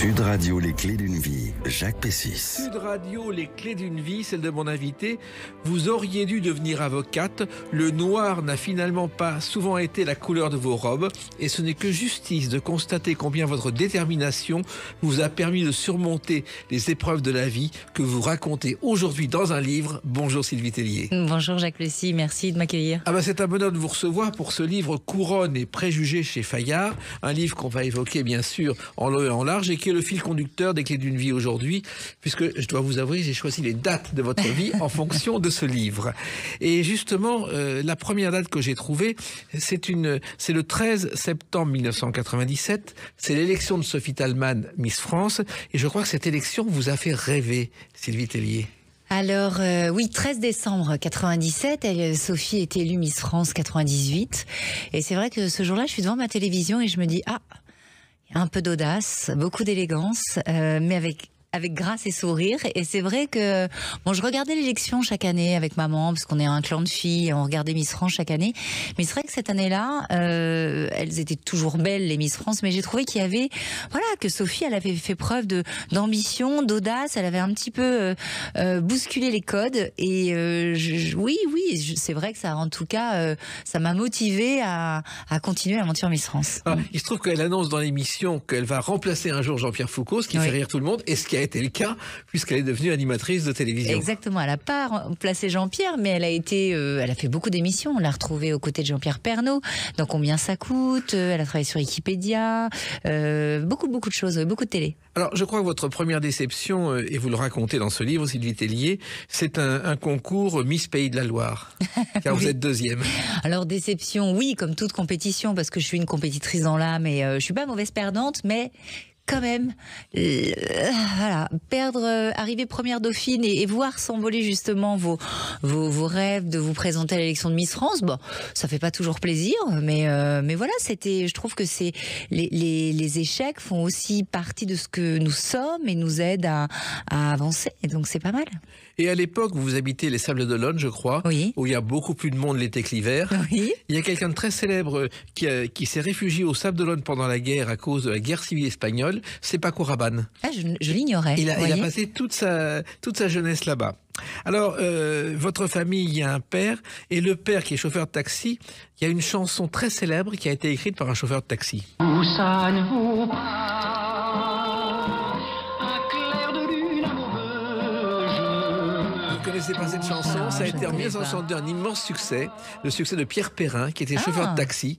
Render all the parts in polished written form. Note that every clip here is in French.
Sud Radio, les clés d'une vie, Jacques Pessis. Sud Radio, les clés d'une vie, celle de mon invité. Vous auriez dû devenir avocate. Le noir n'a finalement pas souvent été la couleur de vos robes. Et ce n'est que justice de constater combien votre détermination vous a permis de surmonter les épreuves de la vie que vous racontez aujourd'hui dans un livre. Bonjour Sylvie Tellier. Bonjour Jacques Pessis, merci de m'accueillir. C'est un bonheur de vous recevoir pour ce livre Couronne et préjugés chez Fayard. Un livre qu'on va évoquer bien sûr en long et en large et qui est le fil conducteur des clés d'une vie aujourd'hui, puisque je dois vous avouer, j'ai choisi les dates de votre vie en fonction de ce livre. Et justement, la première date que j'ai trouvée, c'est le 13 septembre 1997. C'est l'élection de Sophie Thalmann, Miss France. Et je crois que cette élection vous a fait rêver, Sylvie Tellier. Alors oui, 13 décembre 97, Sophie était élue Miss France 98. Et c'est vrai que ce jour-là, je suis devant ma télévision et je me dis, un peu d'audace, beaucoup d'élégance, mais avec grâce et sourire. Et c'est vrai que je regardais l'élection chaque année avec maman, parce qu'on est un clan de filles, et on regardait Miss France chaque année. Mais c'est vrai que cette année-là, elles étaient toujours belles, les Miss France, mais j'ai trouvé qu'il y avait, que Sophie, elle avait fait preuve d'ambition, d'audace, elle avait un petit peu bousculé les codes. Et c'est vrai que ça, en tout cas, ça m'a motivée à continuer l'aventure Miss France. Alors, il se trouve qu'elle annonce dans l'émission qu'elle va remplacer un jour Jean-Pierre Foucault, ce qui fait rire tout le monde, et ce qui a été le cas, puisqu'elle est devenue animatrice de télévision. Exactement, elle n'a pas remplacé Jean-Pierre, mais elle a fait beaucoup d'émissions. On l'a retrouvée aux côtés de Jean-Pierre Pernaut, dans Combien ça coûte, elle a travaillé sur Wikipédia, beaucoup de choses, beaucoup de télé. Alors, je crois que votre première déception, et vous le racontez dans ce livre, Sylvie Tellier, c'est un concours Miss Pays de la Loire, car vous êtes deuxième. Alors, déception, oui, comme toute compétition, parce que je suis une compétitrice dans l'âme, et je suis pas mauvaise perdante, mais quand même, arriver première dauphine et voir s'envoler justement vos rêves de vous présenter à l'élection de Miss France, ça fait pas toujours plaisir, mais voilà, je trouve que les échecs font aussi partie de ce que nous sommes et nous aident à avancer, et donc c'est pas mal. Et à l'époque, vous habitez les Sables d'Olonne, je crois, oui, où il y a beaucoup plus de monde l'été que l'hiver. Oui. Il y a quelqu'un de très célèbre qui s'est réfugié aux Sables d'Olonne pendant la guerre à cause de la guerre civile espagnole. C'est Paco Rabanne. Je l'ignorais. Il a passé toute sa jeunesse là-bas. Alors, votre famille, il y a un père, et le père qui est chauffeur de taxi, il y a une chanson très célèbre qui a été écrite par un chauffeur de taxi. Où ça ne vaut pas un clair de lune amoureuse. Vous ne connaissez pas cette chanson? Ça a été en 1962 un immense succès, le succès de Pierre Perrin, qui était chauffeur de taxi,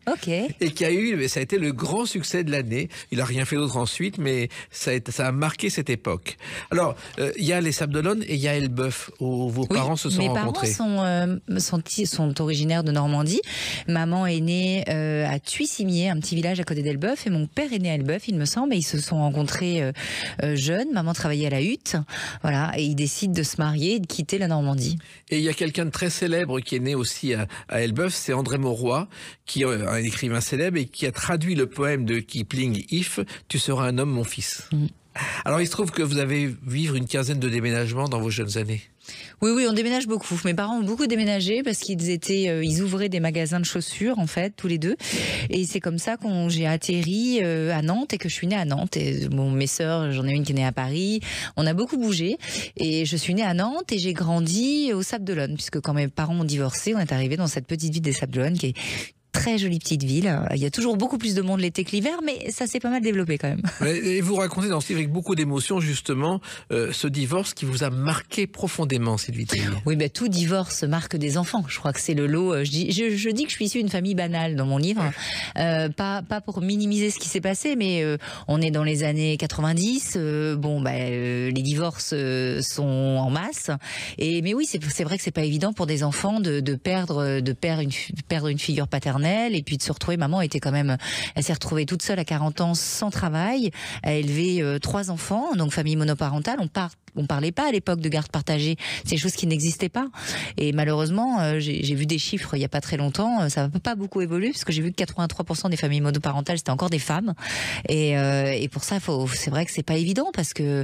et qui ça a été le grand succès de l'année. Il n'a rien fait d'autre ensuite, mais ça a marqué cette époque. Alors, il y a les Sables d'Olonne et il y a Elbeuf, où vos parents se sont rencontrés. Mes parents sont originaires de Normandie. Maman est née à Thuy-Cimier, un petit village à côté d'Elbeuf, et mon père est né à Elbeuf, il me semble, et ils se sont rencontrés jeunes. Maman travaillait à la hutte, et ils décident de se marier et de quitter la Normandie. Et il y a quelqu'un de très célèbre qui est né aussi à Elbeuf, c'est André Mauroy, qui est un écrivain célèbre et qui a traduit le poème de Kipling, If, tu seras un homme, mon fils. Alors, il se trouve que vous avez vécu une quinzaine de déménagements dans vos jeunes années. Oui, on déménage beaucoup. Mes parents ont beaucoup déménagé parce ils ouvraient des magasins de chaussures, en fait, tous les deux. Et c'est comme ça j'ai atterri à Nantes et que je suis née à Nantes. Et mes sœurs, j'en ai une qui est née à Paris. On a beaucoup bougé. Et je suis née à Nantes et j'ai grandi aux Sables d'Olonne, puisque quand mes parents ont divorcé, on est arrivé dans cette petite ville des Sables d'Olonne qui est très jolie petite ville. Il y a toujours beaucoup plus de monde l'été que l'hiver, mais ça s'est pas mal développé quand même. Et vous racontez dans ce livre avec beaucoup d'émotion justement ce divorce qui vous a marqué profondément, Sylvie Tellier. Oui, tout divorce marque des enfants. Je crois que c'est le lot. Je dis que je suis issue d'une famille banale dans mon livre. Pas pour minimiser ce qui s'est passé, mais on est dans les années 90. Les divorces sont en masse. Mais oui, c'est vrai que c'est pas évident pour des enfants de perdre une figure paternelle. Et puis de se retrouver, maman elle s'est retrouvée toute seule à 40 ans sans travail, à élever 3 enfants, donc famille monoparentale. On part on parlait pas à l'époque de garde partagée. C'est des choses qui n'existaient pas. Et malheureusement, j'ai vu des chiffres il y a pas très longtemps. Ça n'a pas beaucoup évolué parce que j'ai vu que 83% des familles monoparentales c'était encore des femmes. Et pour ça, c'est vrai que c'est pas évident parce que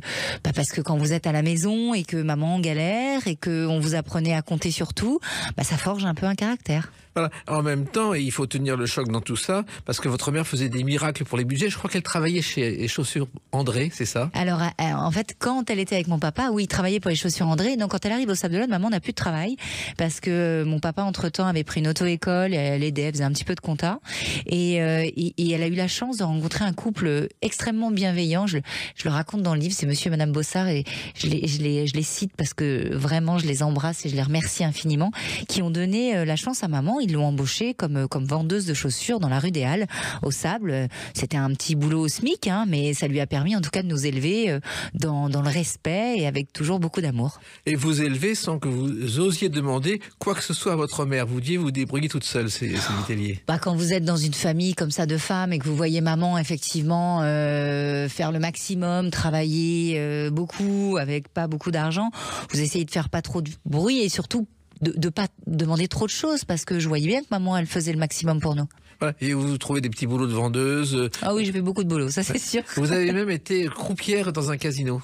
quand vous êtes à la maison et que maman galère et que on vous apprenait à compter sur tout, ça forge un peu un caractère. Voilà. En même temps, il faut tenir le choc dans tout ça, parce que votre mère faisait des miracles pour les budgets. Je crois qu'elle travaillait chez les chaussures André, c'est ça? Alors, en fait, quand elle était avec mon papa, oui, il travaillait pour les chaussures André. Donc, quand elle arrive au Sable d'Olonne, maman n'a plus de travail, parce que mon papa, entre-temps, avait pris une auto-école, elle aidait, elle faisait un petit peu de compta. Et elle a eu la chance de rencontrer un couple extrêmement bienveillant. Je le raconte dans le livre, c'est monsieur et madame Bossard, et je les cite parce que vraiment, je les embrasse et je les remercie infiniment, qui ont donné la chance à maman. Ils l'ont embauchée comme vendeuse de chaussures dans la rue des Halles, au Sable. C'était un petit boulot au SMIC, mais ça lui a permis en tout cas de nous élever dans le respect et avec toujours beaucoup d'amour. Et vous élever sans que vous osiez demander quoi que ce soit à votre mère. Vous deviez vous débrouiller toute seule, c'est Tellier. Quand vous êtes dans une famille comme ça de femmes et que vous voyez maman effectivement faire le maximum, travailler beaucoup avec pas beaucoup d'argent, vous essayez de faire pas trop de bruit et surtout de pas demander trop de choses parce que je voyais bien que maman elle faisait le maximum pour nous. Voilà. Et vous trouvez des petits boulots de vendeuse. Ah oui, j'ai fait beaucoup de boulot, ça c'est sûr. Vous avez même été croupière dans un casino.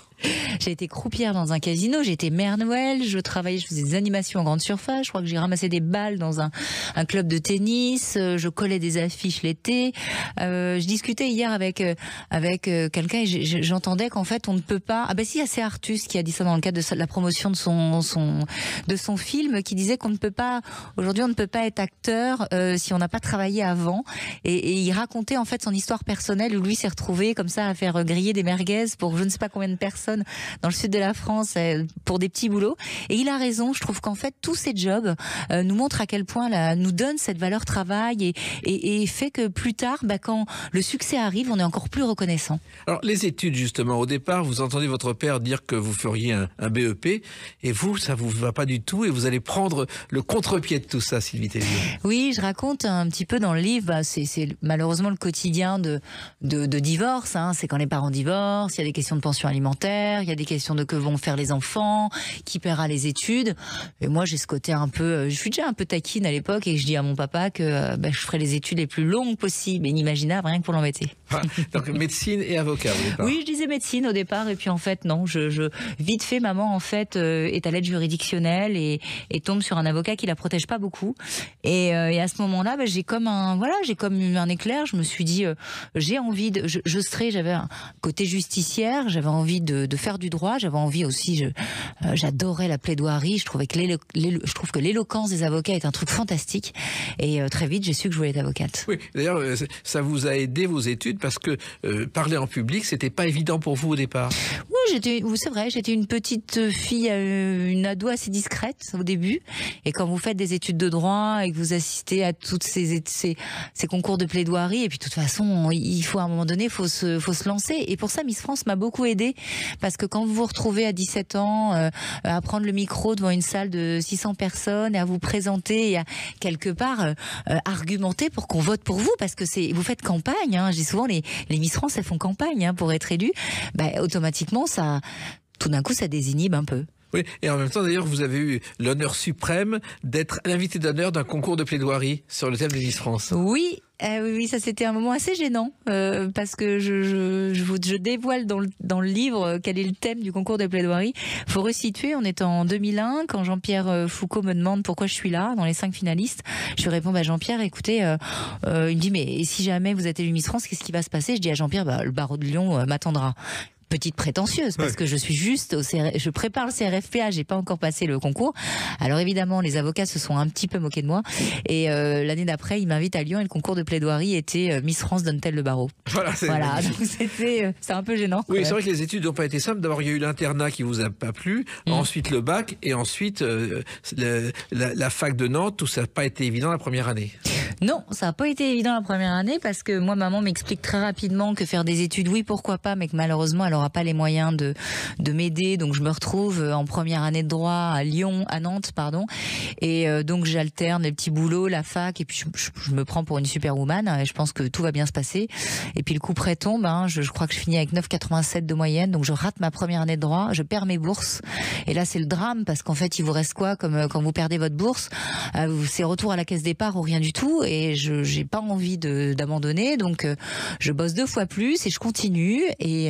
J'ai été croupière dans un casino, j'ai été mère Noël, je faisais des animations en grande surface, je crois que j'ai ramassé des balles dans un club de tennis, je collais des affiches l'été. Je discutais hier avec quelqu'un et j'entendais qu'en fait on ne peut pas... c'est Artus qui a dit ça dans le cadre de la promotion de son film, qui disait qu'on ne peut pas... Aujourd'hui on ne peut pas être acteur si on n'a pas travaillé avant. Et il racontait en fait son histoire personnelle où lui s'est retrouvé comme ça à faire griller des merguez pour je ne sais pas combien de personnes dans le sud de la France pour des petits boulots. Et il a raison, je trouve qu'en fait tous ces jobs nous montrent à quel point nous donnent cette valeur travail et fait que plus tard, quand le succès arrive, on est encore plus reconnaissant. Alors les études justement, au départ vous entendez votre père dire que vous feriez un BEP et vous, ça vous va pas du tout et vous allez prendre le contre-pied de tout ça, Sylvie Tellier. Oui, je raconte un petit peu dans le livre, c'est malheureusement le quotidien de divorce, c'est quand les parents divorcent, il y a des questions de pension alimentaire, il y a des questions de que vont faire les enfants, qui paiera les études. Et moi, j'ai ce côté un peu... Je suis déjà un peu taquine à l'époque et je dis à mon papa que je ferai les études les plus longues possibles et inimaginables, rien que pour l'embêter. Donc médecine et avocat au départ. Oui, je disais médecine au départ et puis en fait, non. Vite fait, maman en fait est à l'aide juridictionnelle et tombe sur un avocat qui la protège pas beaucoup. Et à ce moment-là, j'ai comme eu un éclair. Je me suis dit, j'ai envie de... j'avais un côté justicière, j'avais envie de faire du droit, j'avais envie aussi, j'adorais la plaidoirie, je trouve que l'éloquence des avocats est un truc fantastique et très vite j'ai su que je voulais être avocate. Oui, d'ailleurs ça vous a aidé vos études parce que parler en public c'était pas évident pour vous au départ. Oui, c'est vrai, j'étais une petite fille, une ado assez discrète au début et quand vous faites des études de droit et que vous assistez à toutes ces concours de plaidoirie et puis de toute façon il faut à un moment donné faut se lancer et pour ça Miss France m'a beaucoup aidée. Parce que quand vous vous retrouvez à 17 ans à prendre le micro devant une salle de 600 personnes et à vous présenter et à quelque part argumenter pour qu'on vote pour vous parce que vous faites campagne, je dis souvent les Miss France elles font campagne pour être élues, automatiquement ça, tout d'un coup ça désinhibe un peu. Oui, et en même temps, d'ailleurs, vous avez eu l'honneur suprême d'être l'invité d'honneur d'un concours de plaidoirie sur le thème de Miss France. Oui, oui, ça c'était un moment assez gênant parce que je dévoile dans le livre quel est le thème du concours de plaidoirie. Faut resituer, on est en 2001 quand Jean-Pierre Foucault me demande pourquoi je suis là dans les 5 finalistes. Je lui réponds Jean-Pierre, écoutez, il me dit mais si jamais vous êtes élu Miss France, qu'est-ce qui va se passer? Je dis à Jean-Pierre le barreau de Lyon m'attendra. Petite prétentieuse parce que je suis juste je prépare le CRFPA, j'ai pas encore passé le concours. Alors évidemment les avocats se sont un petit peu moqués de moi et l'année d'après ils m'invitent à Lyon et le concours de plaidoirie était Miss France donne-t-elle le barreau. Voilà, donc c'était un peu gênant. Oui, c'est vrai que les études n'ont pas été simples. D'abord il y a eu l'internat qui vous a pas plu, ensuite le bac et ensuite la fac de Nantes, tout ça n'a pas été évident la première année. Non, ça n'a pas été évident la première année parce que moi, maman m'explique très rapidement que faire des études, oui, pourquoi pas, mais que malheureusement, elle n'aura pas les moyens de m'aider. Donc, je me retrouve en première année de droit à Nantes, pardon. Et donc, j'alterne les petits boulots, la fac, et puis je me prends pour une superwoman. Et je pense que tout va bien se passer. Et puis, le coup près tombe. Je crois que je finis avec 9,87 de moyenne. Donc, je rate ma première année de droit. Je perds mes bourses. Et là, c'est le drame parce qu'en fait, il vous reste quoi comme quand vous perdez votre bourse, c'est retour à la caisse départ ou rien du tout. Et je j'ai pas envie d'abandonner, donc je bosse 2 fois plus et je continue. Et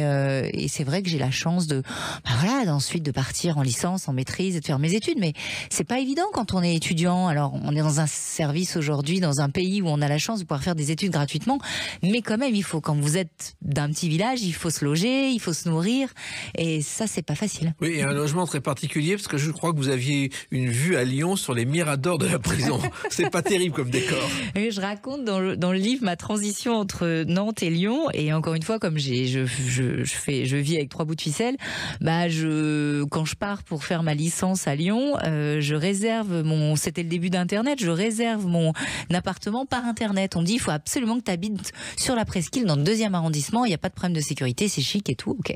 c'est vrai que j'ai la chance d'ensuite de partir en licence, en maîtrise et de faire mes études. Mais c'est pas évident quand on est étudiant. Alors on est dans un service aujourd'hui, dans un pays où on a la chance de pouvoir faire des études gratuitement. Mais quand même, quand vous êtes d'un petit village, il faut se loger, il faut se nourrir. Et ça, c'est pas facile. Oui, et un logement très particulier, parce que je crois que vous aviez une vue à Lyon sur les miradors de la prison. C'est pas terrible comme décor. Et je raconte dans le livre ma transition entre Nantes et Lyon. Et encore une fois, comme je vis avec 3 bouts de ficelle, quand je pars pour faire ma licence à Lyon, je réserve c'était le début d'Internet, je réserve mon appartement par Internet. On me dit, il faut absolument que tu habites sur la Presqu'île, dans le 2e arrondissement, il n'y a pas de problème de sécurité, c'est chic et tout, ok.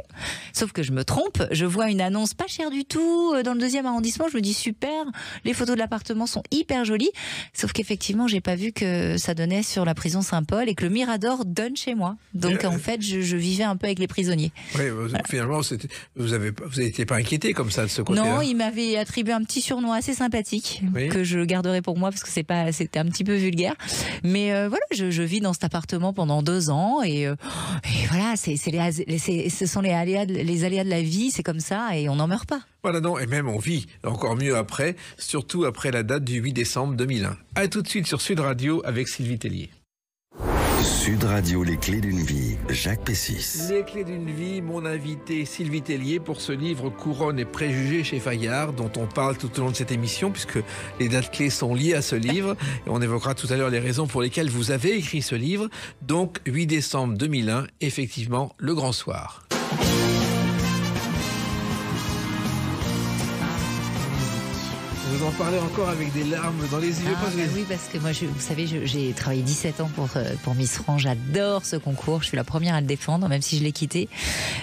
Sauf que je me trompe, je vois une annonce pas chère du tout dans le 2e arrondissement, je me dis super, les photos de l'appartement sont hyper jolies, sauf qu'effectivement j'ai pas vu que ça donnait sur la prison Saint-Paul et que le Mirador donne chez moi. Donc en fait je vivais un peu avec les prisonniers. Oui, finalement vous n'étiez pas inquiété comme ça de ce côté-là? Non, il m'avait attribué un petit surnom assez sympathique que je garderai pour moi parce que c'était un petit peu vulgaire. Mais voilà, je vis dans cet appartement pendant 2 ans et voilà, ce sont les aléas de la vie, c'est comme ça et on n'en meurt pas. Voilà, non, et même on vit encore mieux après, surtout après la date du 8 décembre 2001. À tout de suite sur Sud Radio avec Sylvie Tellier. Sud Radio, les clés d'une vie, Jacques Pessis. Les clés d'une vie, mon invité Sylvie Tellier pour ce livre Couronne et préjugés chez Fayard, dont on parle tout au long de cette émission, puisque les dates clés sont liées à ce livre. Et on évoquera tout à l'heure les raisons pour lesquelles vous avez écrit ce livre. Donc, 8 décembre 2001, effectivement, le grand soir. Vous en parlez encore avec des larmes dans les yeux. Oui, parce que moi, vous savez, j'ai travaillé 17 ans pour Miss France. J'adore ce concours. Je suis la première à le défendre, même si je l'ai quitté.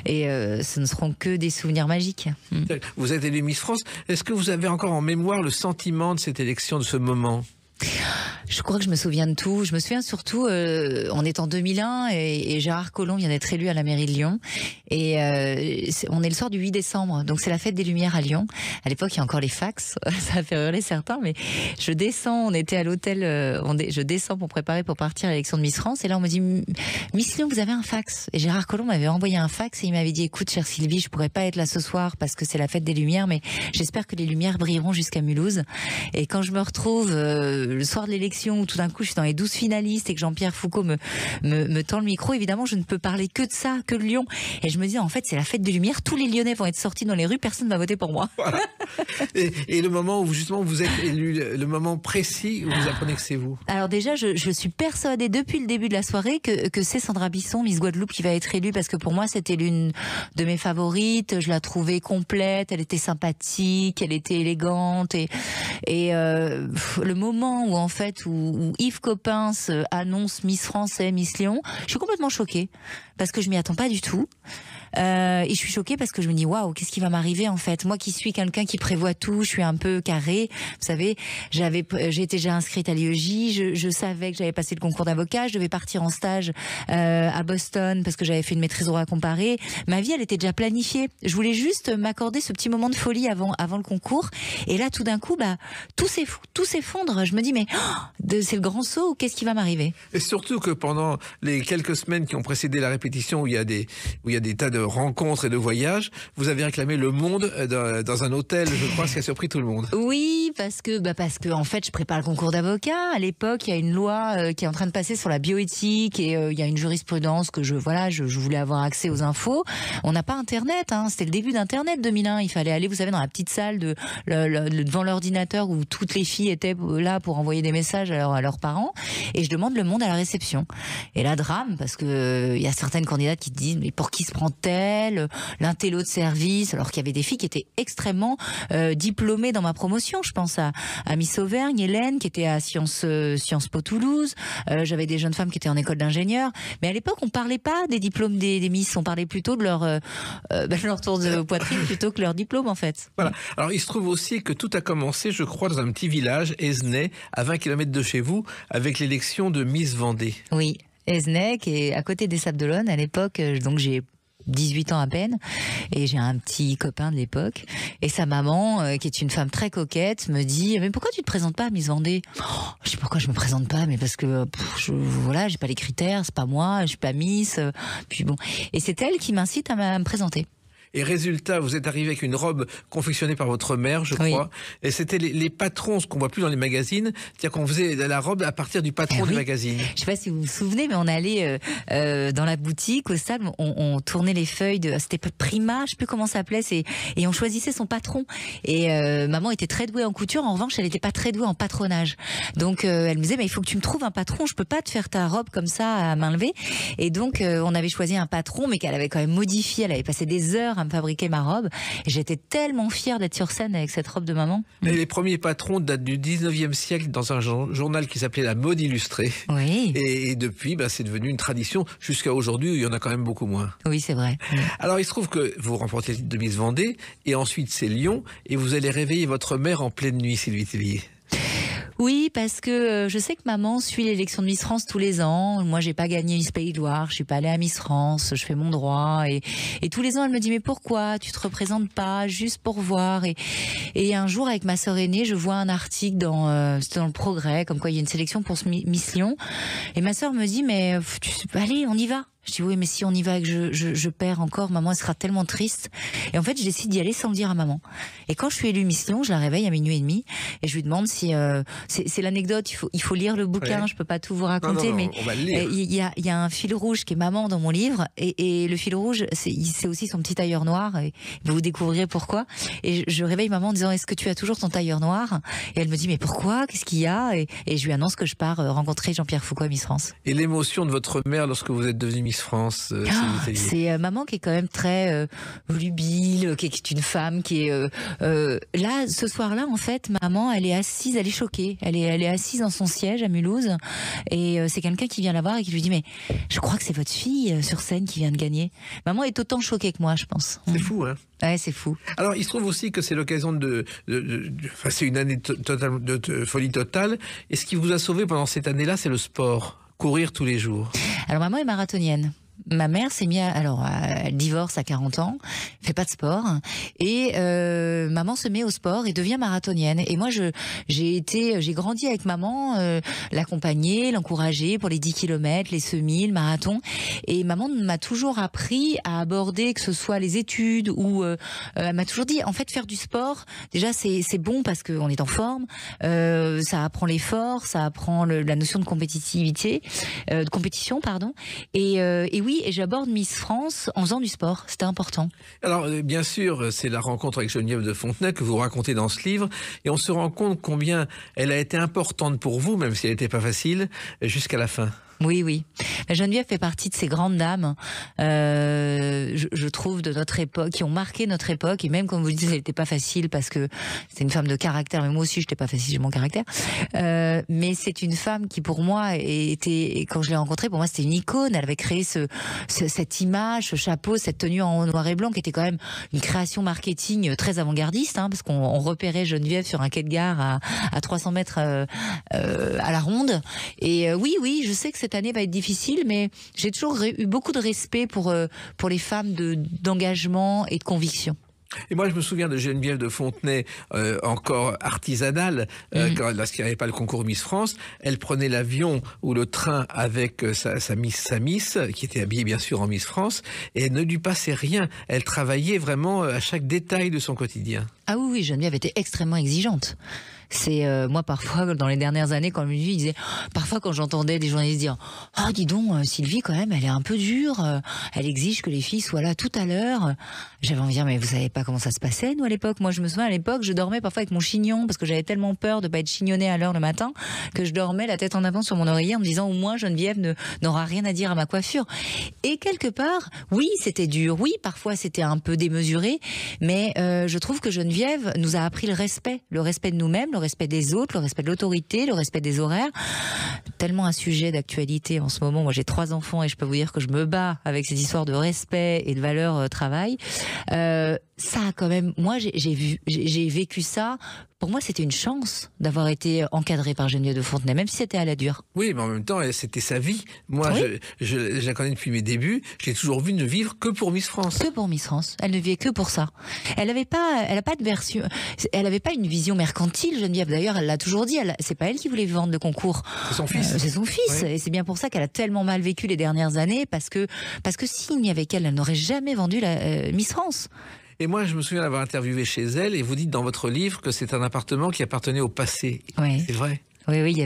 Et ce ne seront que des souvenirs magiques. Vous êtes élue Miss France. Est-ce que vous avez encore en mémoire le sentiment de cette élection, de ce moment ? Je crois que je me souviens de tout. Je me souviens surtout, on est en 2001 et Gérard Collomb vient d'être élu à la mairie de Lyon. Et on est le soir du 8 décembre, donc c'est la fête des Lumières à Lyon. À l'époque, il y a encore les fax, ça a fait hurler certains, mais je descends, on était à l'hôtel, je descends pour préparer pour partir à l'élection de Miss France. Et là, on me dit, Miss Lyon, vous avez un fax. Et Gérard Collomb m'avait envoyé un fax et il m'avait dit, écoute, chère Sylvie, je pourrais pas être là ce soir parce que c'est la fête des Lumières, mais j'espère que les lumières brilleront jusqu'à Mulhouse. Et quand je me retrouve le soir de l'élection, où tout d'un coup je suis dans les 12 finalistes et que Jean-Pierre Foucault me tend le micro, évidemment je ne peux parler que de ça, que de Lyon. Et je me dis en fait c'est la fête des Lumières, tous les Lyonnais vont être sortis dans les rues, personne ne va voter pour moi. Voilà. Et le moment où justement vous êtes élu, le moment précis où vous apprenez que c'est vous? Alors déjà je suis persuadée depuis le début de la soirée que c'est Sandra Bisson, Miss Guadeloupe, qui va être élue, parce que pour moi c'était l'une de mes favorites. Je la trouvais complète, elle était sympathique, elle était élégante et le moment où en fait où Yves Coppens annonce Miss France et Miss Lyon, je suis complètement choquée parce que je m'y attends pas du tout. Et je suis choquée parce que je me dis waouh, qu'est-ce qui va m'arriver en fait? Moi qui suis quelqu'un qui prévoit tout, je suis un peu carrée. Vous savez, j'étais déjà inscrite à l'IEJ, je savais que j'avais passé le concours d'avocat, je devais partir en stage à Boston parce que j'avais fait une maîtrise droit comparé. Ma vie, elle était déjà planifiée. Je voulais juste m'accorder ce petit moment de folie avant le concours. Et là, tout d'un coup, tout s'effondre. Je me dis mais c'est le grand saut. Qu'est-ce qui va m'arriver? Et surtout que pendant les quelques semaines qui ont précédé la répétition, où il y a des tas de rencontres et de voyages, vous avez réclamé le monde dans un hôtel, je crois, ce qui a surpris tout le monde. Oui, parce que en fait, je prépare le concours d'avocat. À l'époque, il y a une loi qui est en train de passer sur la bioéthique et il y a une jurisprudence que je voulais avoir accès aux infos. On n'a pas Internet, c'était le début d'Internet 2001. Il fallait aller, vous savez, dans la petite salle devant l'ordinateur où toutes les filles étaient là pour envoyer des messages à leurs parents. Et je demande le monde à la réception. Et là, drame, parce que il y a certaines certaines candidates qui te disent mais pour qui se prend-elle, l'intello de service, alors qu'il y avait des filles qui étaient extrêmement diplômées dans ma promotion. Je pense à Miss Auvergne, Hélène, qui était à Sciences Po Toulouse. J'avais des jeunes femmes qui étaient en école d'ingénieur. Mais à l'époque, on parlait pas des diplômes des Miss, on parlait plutôt de leur tour de poitrine plutôt que leur diplôme en fait. Voilà. Alors il se trouve aussi que tout a commencé, je crois, dans un petit village, Esnay, à 20 km de chez vous, avec l'élection de Miss Vendée. Oui, Esnay, qui est à côté des Sables d'Olonne à l'époque, donc j'ai 18 ans à peine, et j'ai un petit copain de l'époque, et sa maman, qui est une femme très coquette, me dit mais pourquoi tu te présentes pas à Miss Vendée? Je dis pourquoi je me présente pas, mais parce que voilà, j'ai pas les critères, c'est pas moi, je suis pas Miss, puis bon, et c'est elle qui m'incite à me présenter. Et résultat, vous êtes arrivé avec une robe confectionnée par votre mère, je crois. Oui. Et c'était les patrons, ce qu'on voit plus dans les magazines. C'est-à-dire qu'on faisait la robe à partir du patron du magazine. Je sais pas si vous vous souvenez, mais on allait dans la boutique, au stade, on tournait les feuilles de... C'était Prima, je sais plus comment ça s'appelait, et on choisissait son patron. Et maman était très douée en couture, en revanche, elle n'était pas très douée en patronage. Donc elle me disait, mais il faut que tu me trouves un patron, je peux pas te faire ta robe comme ça à main levée. Et donc on avait choisi un patron, mais qu'elle avait quand même modifié, elle avait passé des heures à me fabriquer ma robe, et j'étais tellement fière d'être sur scène avec cette robe de maman. Et les premiers patrons datent du 19e siècle dans un journal qui s'appelait La Mode Illustrée. Oui. Et depuis, c'est devenu une tradition. Jusqu'à aujourd'hui, il y en a quand même beaucoup moins. Oui, c'est vrai. Alors, il se trouve que vous remportez le titre de Miss Vendée, et ensuite c'est Lyon, et vous allez réveiller votre mère en pleine nuit, Sylvie Tellier. Oui, parce que je sais que maman suit l'élection de Miss France tous les ans. Moi, j'ai pas gagné Miss Pays de Loire, je suis pas allée à Miss France, je fais mon droit. Et tous les ans, elle me dit, mais pourquoi tu te représentes pas juste pour voir? Et un jour, avec ma sœur aînée, je vois un article c'était dans le Progrès, comme quoi il y a une sélection pour Miss Lyon. Et ma sœur me dit, mais allez, on y va. Je dis oui, mais si on y va et que je perds encore, maman elle sera tellement triste. Et en fait, je décide d'y aller sans le dire à maman. Et quand je suis élue Miss Lyon, je la réveille à 00h30 et je lui demande si c'est l'anecdote. Il faut lire le bouquin. Ouais. Je peux pas tout vous raconter, mais il y a un fil rouge qui est maman dans mon livre, et le fil rouge c'est aussi son petit tailleur noir. Et vous découvrirez pourquoi. Et je réveille maman en disant est-ce que tu as toujours ton tailleur noir? Et elle me dit mais pourquoi? Qu'est-ce qu'il y a? Et je lui annonce que je pars rencontrer Jean-Pierre Foucault à Miss France. Et l'émotion de votre mère lorsque vous êtes devenue Miss France, c'est maman qui est quand même très volubile, qui est une femme qui est là ce soir-là en fait, maman elle est assise, elle est choquée, elle est assise dans son siège à Mulhouse, et c'est quelqu'un qui vient la voir et qui lui dit mais je crois que c'est votre fille sur scène qui vient de gagner. Maman est autant choquée que moi, je pense. C'est fou, hein. Ouais, c'est fou. Alors, il se trouve aussi que c'est l'occasion c'est une année de folie totale. Et ce qui vous a sauvé pendant cette année-là, c'est le sport. Courir tous les jours. Alors, maman est marathonienne. Ma mère s'est mise elle divorce à 40 ans, fait pas de sport, et maman se met au sport et devient marathonienne. Et moi j'ai grandi avec maman, l'accompagner, l'encourager pour les 10 km, les semis, le marathon. Et maman m'a toujours appris à aborder, que ce soit les études ou elle m'a toujours dit en fait faire du sport déjà c'est bon parce qu'on est en forme, ça apprend l'effort, ça apprend la notion de compétitivité, de compétition pardon. Et oui, et j'aborde Miss France en faisant du sport, c'était important. Alors bien sûr, c'est la rencontre avec Geneviève de Fontenay que vous racontez dans ce livre, et on se rend compte combien elle a été importante pour vous, même si elle n'était pas facile, jusqu'à la fin. Oui, oui. Geneviève fait partie de ces grandes dames, je trouve, de notre époque, qui ont marqué notre époque. Et même, comme vous le dites, elle n'était pas facile parce que c'est une femme de caractère. Mais moi aussi, je n'étais pas facile, j'ai mon caractère. Mais c'est une femme qui, pour moi, quand je l'ai rencontrée, pour moi, c'était une icône. Elle avait créé cette image, ce chapeau, cette tenue en noir et blanc, qui était quand même une création marketing très avant-gardiste, parce qu'on repérait Geneviève sur un quai de gare à 300 mètres à la ronde. Et oui, je sais que cette année va être difficile, mais j'ai toujours eu beaucoup de respect pour les femmes d'engagement et de conviction. Et moi, je me souviens de Geneviève de Fontenay, encore artisanale, lorsqu'il n'y avait pas le concours Miss France. Elle prenait l'avion ou le train avec sa miss, qui était habillée bien sûr en Miss France, et elle ne lui passait rien. Elle travaillait vraiment à chaque détail de son quotidien. Ah oui, Geneviève était extrêmement exigeante. C'est moi parfois dans les dernières années quand lui disait, parfois quand j'entendais des journalistes dire ah dis donc Sylvie quand même elle est un peu dure, elle exige que les filles soient là tout à l'heure. J'avais envie de dire mais vous savez pas comment ça se passait nous à l'époque. Moi je me souviens à l'époque je dormais parfois avec mon chignon parce que j'avais tellement peur de pas être chignonnée à l'heure le matin que je dormais la tête en avant sur mon oreiller en me disant au moins Geneviève n'aura rien à dire à ma coiffure. Et quelque part oui c'était dur, oui parfois c'était un peu démesuré, mais je trouve que Geneviève nous a appris le respect de nous-mêmes, le respect des autres, le respect de l'autorité, le respect des horaires. Tellement un sujet d'actualité en ce moment. Moi, j'ai 3 enfants et je peux vous dire que je me bats avec ces histoires de respect et de valeur travail. Ça a quand même, moi, j'ai vécu ça. Pour moi, c'était une chance d'avoir été encadrée par Geneviève de Fontenay, même si c'était à la dure. Oui, mais en même temps, c'était sa vie. Moi, Oui. je la connais depuis mes débuts. J'ai toujours vu ne vivre que pour Miss France. Que pour Miss France. Elle ne vivait que pour ça. Elle a pas de version, elle avait pas une vision mercantile, Geneviève. D'ailleurs, elle l'a toujours dit. C'est pas elle qui voulait vendre le concours. C'est son fils. C'est son fils. Oui. Et c'est bien pour ça qu'elle a tellement mal vécu les dernières années parce que s'il n'y avait qu'elle, elle n'aurait jamais vendu la Miss France. Et moi, je me souviens l'avoir interviewé chez elle, et vous dites dans votre livre que c'est un appartement qui appartenait au passé. Oui. C'est vrai. Oui, il y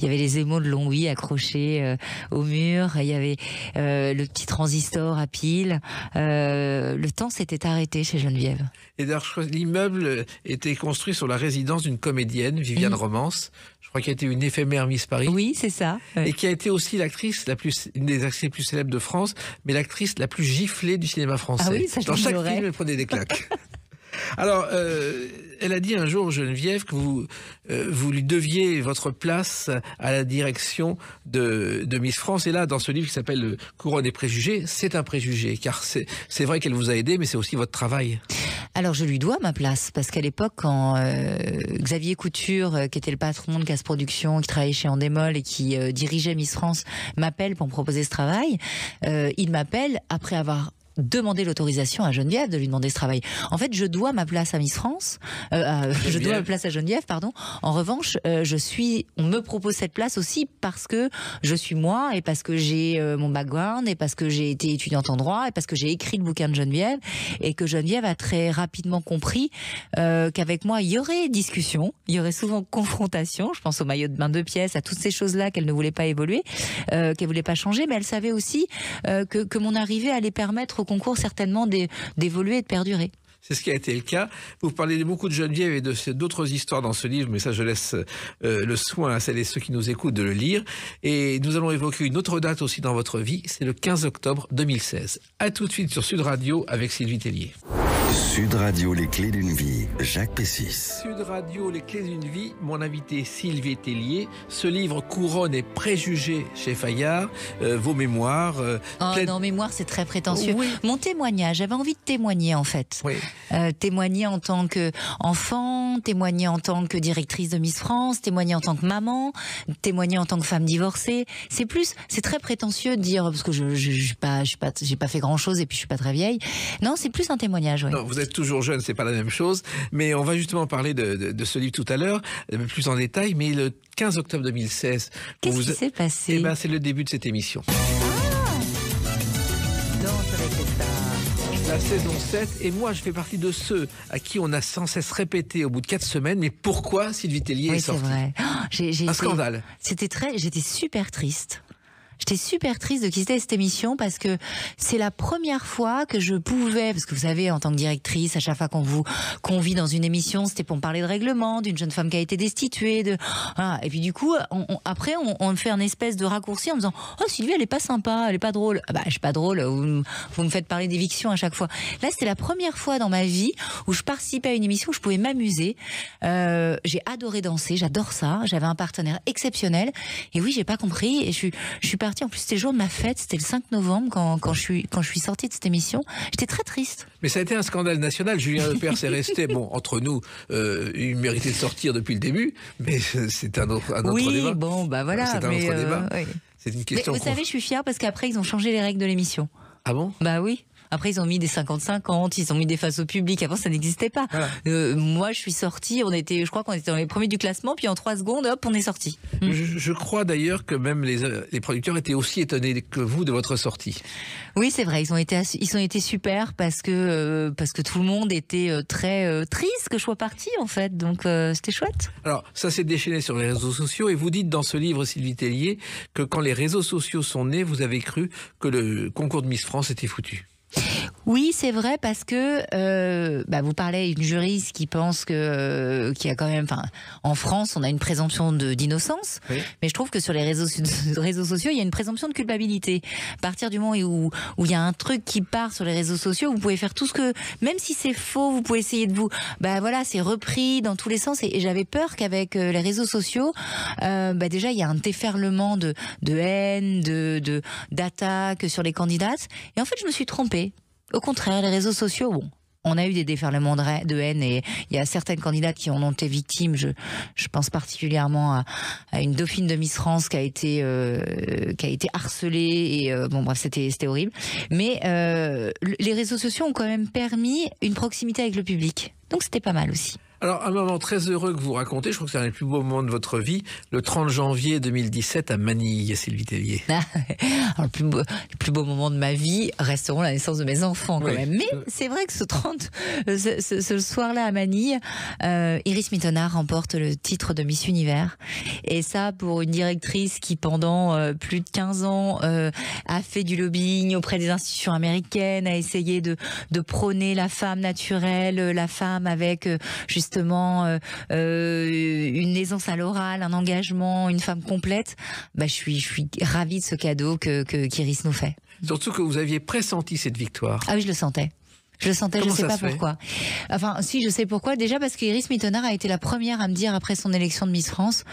avait les émaux de Longwy accrochés au mur. Il y avait le petit transistor à pile. Le temps s'était arrêté chez Geneviève. Et d'ailleurs, je crois que l'immeuble était construit sur la résidence d'une comédienne, Viviane Romance. Je crois qu'elle a été une éphémère Miss Paris. Oui, c'est ça. Et qui a été aussi l'actrice une des actrices les plus célèbres de France, mais l'actrice la plus giflée du cinéma français. Ah oui, ça, je dans chaque l'ignorais. film, elle prenait des claques. Alors, elle a dit un jour, Geneviève, que vous lui deviez votre place à la direction de Miss France. Et là, dans ce livre qui s'appelle Couronne et préjugés, c'est un préjugé, car c'est vrai qu'elle vous a aidé, mais c'est aussi votre travail. Alors je lui dois ma place parce qu'à l'époque quand Xavier Couture qui était le patron de Casse Production, qui travaillait chez Endemol et qui dirigeait Miss France m'appelle pour me proposer ce travail, il m'appelle après avoir demander l'autorisation à Geneviève de lui demander ce travail. En fait, je dois ma place à Miss France, je dois ma place à Geneviève, pardon. En revanche, on me propose cette place aussi parce que je suis moi et parce que j'ai mon background et parce que j'ai été étudiante en droit et parce que j'ai écrit le bouquin de Geneviève et que Geneviève a très rapidement compris qu'avec moi, il y aurait discussion, il y aurait souvent confrontation. Je pense au maillot de bain 2 pièces, à toutes ces choses-là qu'elle ne voulait pas évoluer, qu'elle voulait pas changer, mais elle savait aussi que mon arrivée allait permettre au concours certainement d'évoluer et de perdurer. C'est ce qui a été le cas. Vous parlez beaucoup de Geneviève et d'autres histoires dans ce livre, mais ça, je laisse le soin à celles et ceux qui nous écoutent de le lire. Et nous allons évoquer une autre date aussi dans votre vie, c'est le 15 octobre 2016. À tout de suite sur Sud Radio avec Sylvie Tellier. Sud Radio, les clés d'une vie, Jacques Pessis. Sud Radio, les clés d'une vie, mon invité Sylvie Tellier. Ce livre Couronne et préjugés chez Fayard, vos mémoires. Non, mémoire, c'est très prétentieux. Oui. Mon témoignage, j'avais envie de témoigner en fait. Oui. Témoigner en tant qu'enfant, témoigner en tant que directrice de Miss France, témoigner en tant que maman, témoigner en tant que femme divorcée. C'est très prétentieux de dire, parce que j'ai pas fait grand chose et puis je suis pas très vieille. Non, c'est plus un témoignage, oui. Non, vous êtes toujours jeune, c'est pas la même chose. Mais on va justement parler de ce livre tout à l'heure, plus en détail. Mais le 15 octobre 2016. Qu'est-ce qui s'est passé ? Eh ben, c'est le début de cette émission. La saison 7, et moi je fais partie de ceux à qui on a sans cesse répété au bout de 4 semaines, mais pourquoi Sylvie Tellier est Oui, c'est sortie ? vrai. Un scandale. J'étais super triste. J'étais super triste de quitter cette émission parce que c'est la première fois que je pouvais, parce que vous savez, en tant que directrice, à chaque fois qu'on vous convie dans une émission, c'était pour parler de règlement, d'une jeune femme qui a été destituée, voilà. Et puis du coup, après, on fait un espèce de raccourci en me disant, oh Sylvie, elle est pas sympa, elle est pas drôle. Ah bah, je suis pas drôle, vous me faites parler d'éviction à chaque fois. Là, c'était la première fois dans ma vie où je participais à une émission où je pouvais m'amuser. J'ai adoré danser, j'adore ça. J'avais un partenaire exceptionnel. Et oui, j'ai pas compris. Et je suis partie. En plus, c'était le jour de ma fête. C'était le 5 novembre quand je suis sortie de cette émission. J'étais très triste. Mais ça a été un scandale national. Julien Lepers est resté, bon, entre nous, il méritait de sortir depuis le début, mais c'est un autre débat. Oui, bon, bah voilà. C'est un mais, autre débat. Oui. C'est une question. Mais vous savez, je suis fière parce qu'après, ils ont changé les règles de l'émission. Ah bon ? Bah oui. Après, ils ont mis des 50-50, ils ont mis des faces au public. Avant, ça n'existait pas. Voilà. Moi, je suis sortie, je crois qu'on était dans les premiers du classement, puis en 3 secondes, hop, on est sorti. Je crois d'ailleurs que même les producteurs étaient aussi étonnés que vous de votre sortie. Oui, c'est vrai, ils ont été super parce que tout le monde était très triste que je sois partie, en fait. Donc, c'était chouette. Alors, ça s'est déchaîné sur les réseaux sociaux et vous dites dans ce livre, Sylvie Tellier, que quand les réseaux sociaux sont nés, vous avez cru que le concours de Miss France était foutu. Oui, c'est vrai parce que vous parlez à une juriste qui pense qu'il y a quand même, en France, on a une présomption d'innocence, oui. Mais je trouve que sur les réseaux sociaux, il y a une présomption de culpabilité. À partir du moment où il y a un truc qui part sur les réseaux sociaux, vous pouvez faire tout ce que, même si c'est faux, vous pouvez essayer de vous, c'est repris dans tous les sens. Et j'avais peur qu'avec les réseaux sociaux, déjà il y a un déferlement de haine, d'attaques sur les candidates. Et en fait, je me suis trompée. Au contraire, les réseaux sociaux, on a eu des déferlements de haine et il y a certaines candidates qui en ont été victimes. Je pense particulièrement à une dauphine de Miss France qui a été harcelée et c'était horrible. Mais les réseaux sociaux ont quand même permis une proximité avec le public. Donc c'était pas mal aussi. Alors, un moment très heureux que vous racontez, je crois que c'est un des plus beaux moments de votre vie, le 30 janvier 2017 à Manille, Sylvie Tellier. Alors, les plus beaux moments de ma vie resteront la naissance de mes enfants quand même. Mais c'est vrai que ce soir-là à Manille, Iris Mittenard remporte le titre de Miss Univers. Et ça, pour une directrice qui, pendant plus de 15 ans, a fait du lobbying auprès des institutions américaines, a essayé de prôner la femme naturelle, la femme avec justement une aisance à l'oral, un engagement, une femme complète. Je suis ravie de ce cadeau qu'Iris nous fait. Surtout que vous aviez pressenti cette victoire. Ah oui, je le sentais. Je le sentais, Comment je ne sais pas pourquoi. Enfin, si, je sais pourquoi. Déjà parce qu'Iris Mittenard a été la première à me dire après son élection de Miss France,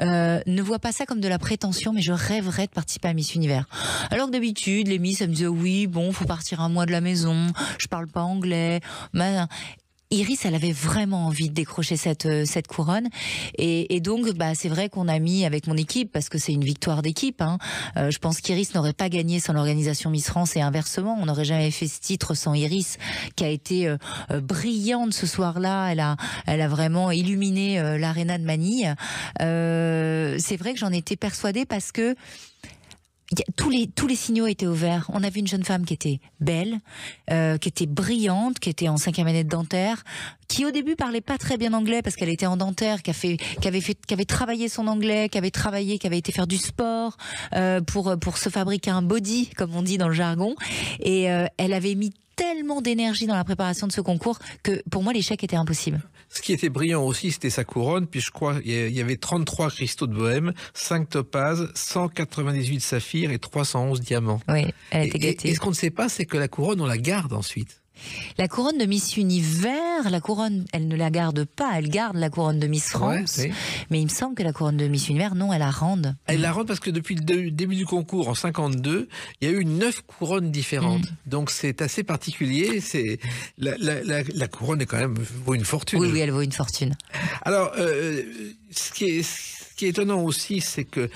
ne vois pas ça comme de la prétention, mais je rêverais de participer à Miss Univers. Alors que d'habitude, les Miss, elles me disaient oui, faut partir un mois de la maison, je parle pas anglais. Iris, elle avait vraiment envie de décrocher cette couronne et donc c'est vrai qu'on a mis avec mon équipe, parce que c'est une victoire d'équipe, je pense qu'Iris n'aurait pas gagné sans l'organisation Miss France et inversement, on n'aurait jamais fait ce titre sans Iris qui a été brillante ce soir-là. Elle a vraiment illuminé l'aréna de Manille. C'est vrai que j'en étais persuadée parce que tous les signaux étaient ouverts. On a vu une jeune femme qui était belle, qui était brillante, qui était en 5e année de dentaire, qui au début parlait pas très bien anglais parce qu'elle était en dentaire, qui avait travaillé son anglais, qui avait été faire du sport pour se fabriquer un body, comme on dit dans le jargon. Et elle avait mis tellement d'énergie dans la préparation de ce concours que pour moi l'échec était impossible. Ce qui était brillant aussi, c'était sa couronne, puis je crois il y avait 33 cristaux de bohème, 5 topazes, 198 saphirs et 311 diamants. Oui, elle était gâtée. Et ce qu'on ne sait pas, c'est que la couronne, on la garde ensuite. La couronne de Miss Univers, la couronne, elle ne la garde pas, elle garde la couronne de Miss France. Ouais, oui. Mais il me semble que la couronne de Miss Univers, non, elle la rend. Elle la rend parce que depuis le début du concours, en 52, il y a eu 9 couronnes différentes. Donc c'est assez particulier. La couronne est quand même vaut une fortune. Oui, elle vaut une fortune. Alors, ce qui est étonnant aussi, c'est que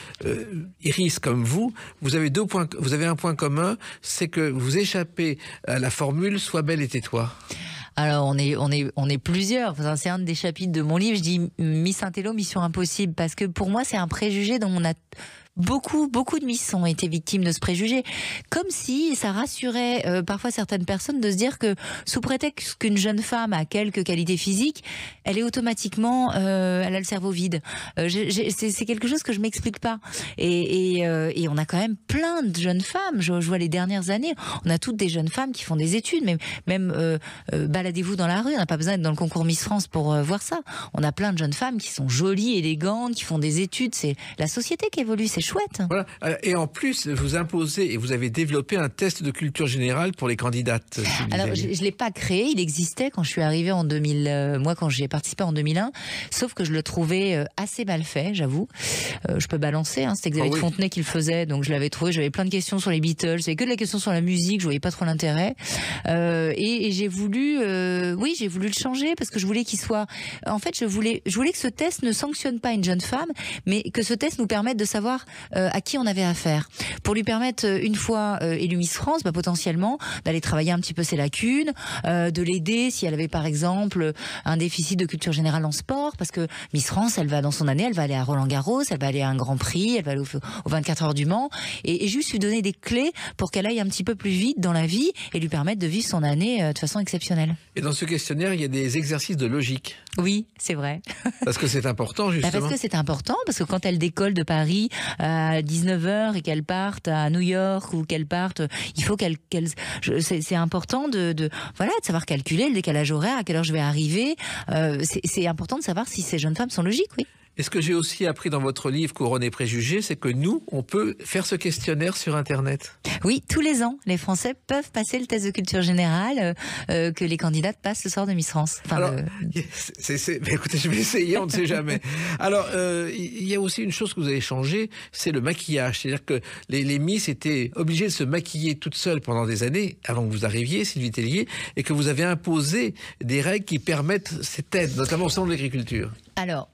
Iris, comme vous avez un point commun, c'est que vous échappez à la formule « Sois belle et tais-toi ». Alors on est plusieurs. Enfin, c'est un des chapitres de mon livre. Je dis Miss Intello, mission impossible, parce que pour moi c'est un préjugé dont on a beaucoup de Miss ont été victimes de ce préjugé. Comme si ça rassurait parfois certaines personnes de se dire que sous prétexte qu'une jeune femme a quelques qualités physiques, elle est automatiquement, elle a le cerveau vide. C'est quelque chose que je m'explique pas. Et on a quand même plein de jeunes femmes. Je vois les dernières années, on a toutes des jeunes femmes qui font des études. Même baladez-vous dans la rue, on n'a pas besoin d'être dans le concours Miss France pour voir ça. On a plein de jeunes femmes qui sont jolies, élégantes, qui font des études. C'est la société qui évolue. C'est chouette. Voilà. Et en plus, vous imposez et vous avez développé un test de culture générale pour les candidates. Alors, je ne l'ai pas créé, il existait quand je suis arrivée en 2000, moi quand j'y ai participé en 2001, sauf que je le trouvais assez mal fait, j'avoue. Je peux balancer, c'était Xavier de Fontenay qui le faisait, donc je l'avais trouvé, j'avais plein de questions sur les Beatles, j'avais que de la question sur la musique, je voyais pas trop l'intérêt. Et j'ai voulu, j'ai voulu le changer parce que je voulais qu'il soit... En fait, je voulais que ce test ne sanctionne pas une jeune femme, mais que ce test nous permette de savoir à qui on avait affaire, pour lui permettre, une fois élue Miss France, potentiellement d'aller travailler un petit peu ses lacunes, de l'aider si elle avait par exemple un déficit de culture générale en sport, parce que Miss France, elle va dans son année, elle va aller à Roland-Garros, elle va aller à un Grand Prix, elle va aller au 24 heures du Mans, et juste lui donner des clés pour qu'elle aille un petit peu plus vite dans la vie et lui permettre de vivre son année de façon exceptionnelle. Et dans ce questionnaire, il y a des exercices de logique. Oui, c'est vrai. Parce que c'est important, justement. Parce que c'est important, parce que quand elle décolle de Paris à 19h et qu'elle parte à New York ou qu'elle parte, il faut c'est important de savoir calculer le décalage horaire, à quelle heure je vais arriver. C'est important de savoir si ces jeunes femmes sont logiques, oui. Et ce que j'ai aussi appris dans votre livre Couronne et préjugés, c'est que nous, on peut faire ce questionnaire sur Internet. Oui, tous les ans, les Français peuvent passer le test de culture générale que les candidates passent le soir de Miss France. Enfin, alors, mais écoutez, je vais essayer, on ne sait jamais. Alors, il y a aussi une chose que vous avez changé, c'est le maquillage. C'est-à-dire que les Miss étaient obligées de se maquiller toutes seules pendant des années, avant que vous arriviez, Sylvie Tellier, et que vous avez imposé des règles qui permettent cette aide, notamment au salon de l'agriculture. Alors,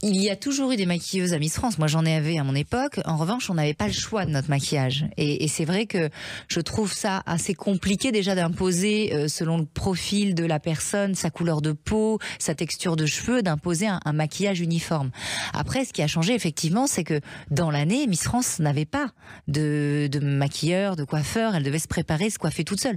il y a toujours eu des maquilleuses à Miss France. Moi, j'en avais à mon époque. En revanche, on n'avait pas le choix de notre maquillage. Et c'est vrai que je trouve ça assez compliqué déjà d'imposer, selon le profil de la personne, sa couleur de peau, sa texture de cheveux, d'imposer un maquillage uniforme. Après, ce qui a changé, effectivement, c'est que dans l'année, Miss France n'avait pas de maquilleur, de coiffeur. Elle devait se préparer, se coiffer toute seule.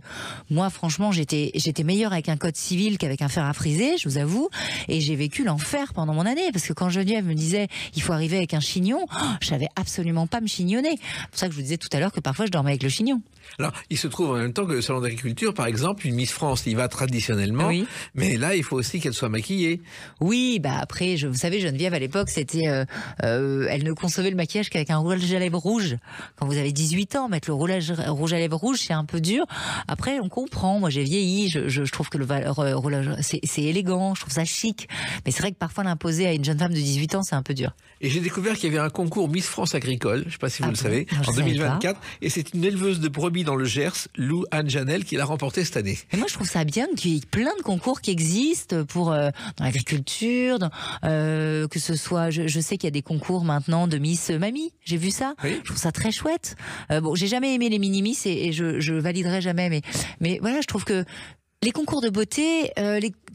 Moi, franchement, j'étais meilleure avec un code civil qu'avec un fer à friser, je vous avoue. Et j'ai vécu l'enfer pendant mon année, parce que quand Geneviève me disait il faut arriver avec un chignon, je savais absolument pas me chignonner. C'est pour ça que je vous disais tout à l'heure que parfois je dormais avec le chignon. Alors, il se trouve en même temps que le salon d'agriculture, par exemple, une Miss France y va traditionnellement, oui. Mais là, il faut aussi qu'elle soit maquillée. Oui, après, vous savez, Geneviève, à l'époque, c'était, elle ne concevait le maquillage qu'avec un rouge à lèvres rouge. Quand vous avez 18 ans, mettre le rouge à lèvres rouge, c'est un peu dur. Après, on comprend. Moi, j'ai vieilli. Je trouve que le roulage, c'est élégant. Je trouve ça chic. Mais c'est vrai que parfois, l'imposer à une jeune femme de 18 ans, c'est un peu dur. Et j'ai découvert qu'il y avait un concours Miss France agricole, je ne sais pas si vous le savez, non, en 2024. Et c'est une éleveuse de brebis dans le Gers, Lou Anne Janel, qui l'a remporté cette année. Et moi, je trouve ça bien qu'il y ait plein de concours qui existent pour dans l'agriculture, que ce soit. Je sais qu'il y a des concours maintenant de Miss Mamie. J'ai vu ça. Oui. Je trouve ça très chouette. Bon, j'ai jamais aimé les mini-miss et je validerai jamais. Mais voilà, je trouve que les concours de beauté,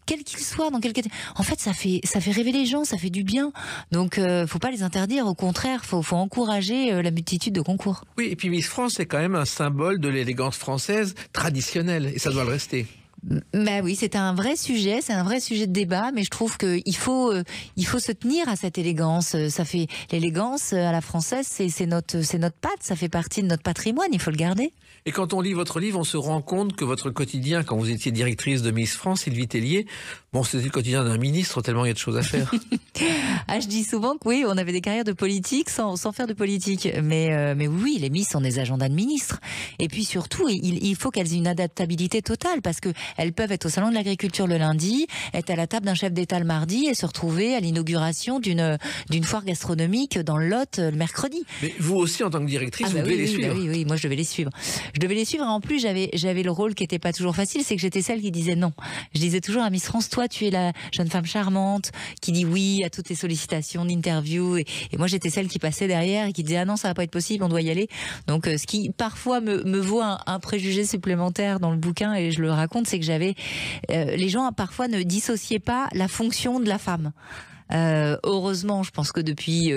quels qu'ils soient, dans quel en fait, ça fait rêver les gens, ça fait du bien. Donc, faut pas les interdire. Au contraire, faut encourager la multitude de concours. Oui, et puis Miss France, c'est quand même un symbole de l'élégance française traditionnelle, et ça doit le rester. Bah oui, c'est un vrai sujet de débat, mais je trouve qu'il faut se tenir à cette élégance. Ça fait l'élégance à la française, c'est notre patte, ça fait partie de notre patrimoine, il faut le garder. Et quand on lit votre livre, on se rend compte que votre quotidien, quand vous étiez directrice de Miss France, Sylvie Tellier, c'était le quotidien d'un ministre, tellement il y a de choses à faire. Je dis souvent que oui, on avait des carrières de politique sans faire de politique. Mais oui, les Miss sont des agendas de ministres. Et puis surtout, il faut qu'elles aient une adaptabilité totale, parce que elles peuvent être au salon de l'agriculture le lundi, être à la table d'un chef d'État le mardi et se retrouver à l'inauguration d'une foire gastronomique dans le Lot le mercredi. Mais vous aussi, en tant que directrice, vous devez les suivre. Oui, moi je devais les suivre. Je devais les suivre, et en plus j'avais le rôle qui n'était pas toujours facile, c'est que j'étais celle qui disait non. Je disais toujours à Miss France, toi tu es la jeune femme charmante qui dit oui à toutes les sollicitations d'interview, et moi j'étais celle qui passait derrière et qui disait ah non, ça va pas être possible, on doit y aller. Donc ce qui parfois me vaut un préjugé supplémentaire dans le bouquin, et je le raconte, c'est que les gens parfois ne dissociaient pas la fonction de la femme. Heureusement, je pense que depuis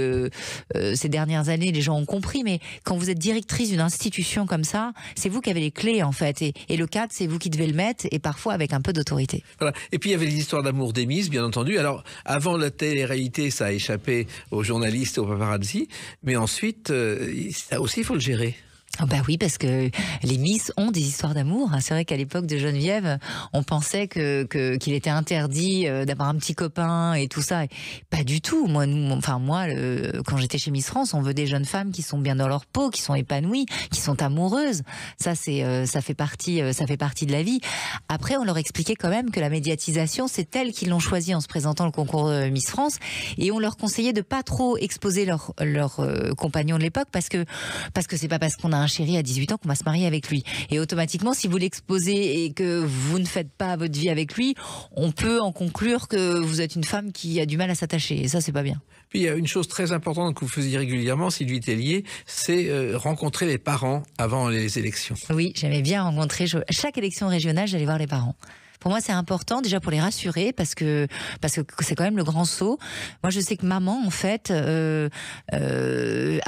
ces dernières années, les gens ont compris, mais quand vous êtes directrice d'une institution comme ça, c'est vous qui avez les clés en fait, et le cadre, c'est vous qui devez le mettre, et parfois avec un peu d'autorité. Voilà. Et puis il y avait les histoires d'amour des Miss, bien entendu. Alors avant la télé-réalité, ça a échappé aux journalistes et aux paparazzi, mais ensuite, ça aussi il faut le gérer. Oh bah oui, parce que les Miss ont des histoires d'amour. C'est vrai qu'à l'époque de Geneviève, on pensait qu'il était interdit d'avoir un petit copain et tout ça. Et pas du tout. Moi, quand j'étais chez Miss France, on veut des jeunes femmes qui sont bien dans leur peau, qui sont épanouies, qui sont amoureuses. Ça fait partie de la vie. Après, on leur expliquait quand même que la médiatisation, c'est elles qui l'ont choisi en se présentant le concours Miss France, et on leur conseillait de pas trop exposer leurs compagnons de l'époque, parce que c'est pas parce qu'on a un un chéri à 18 ans, qu'on va se marier avec lui. Et automatiquement, si vous l'exposez et que vous ne faites pas votre vie avec lui, on peut en conclure que vous êtes une femme qui a du mal à s'attacher. Et ça, c'est pas bien. Puis il y a une chose très importante que vous faisiez régulièrement, Sylvie Tellier, c'est rencontrer les parents avant les élections. Oui, j'aimais bien rencontrer. Chaque élection régionale, j'allais voir les parents. Pour moi, c'est important déjà pour les rassurer parce que c'est quand même le grand saut. Moi, je sais que maman, en fait, a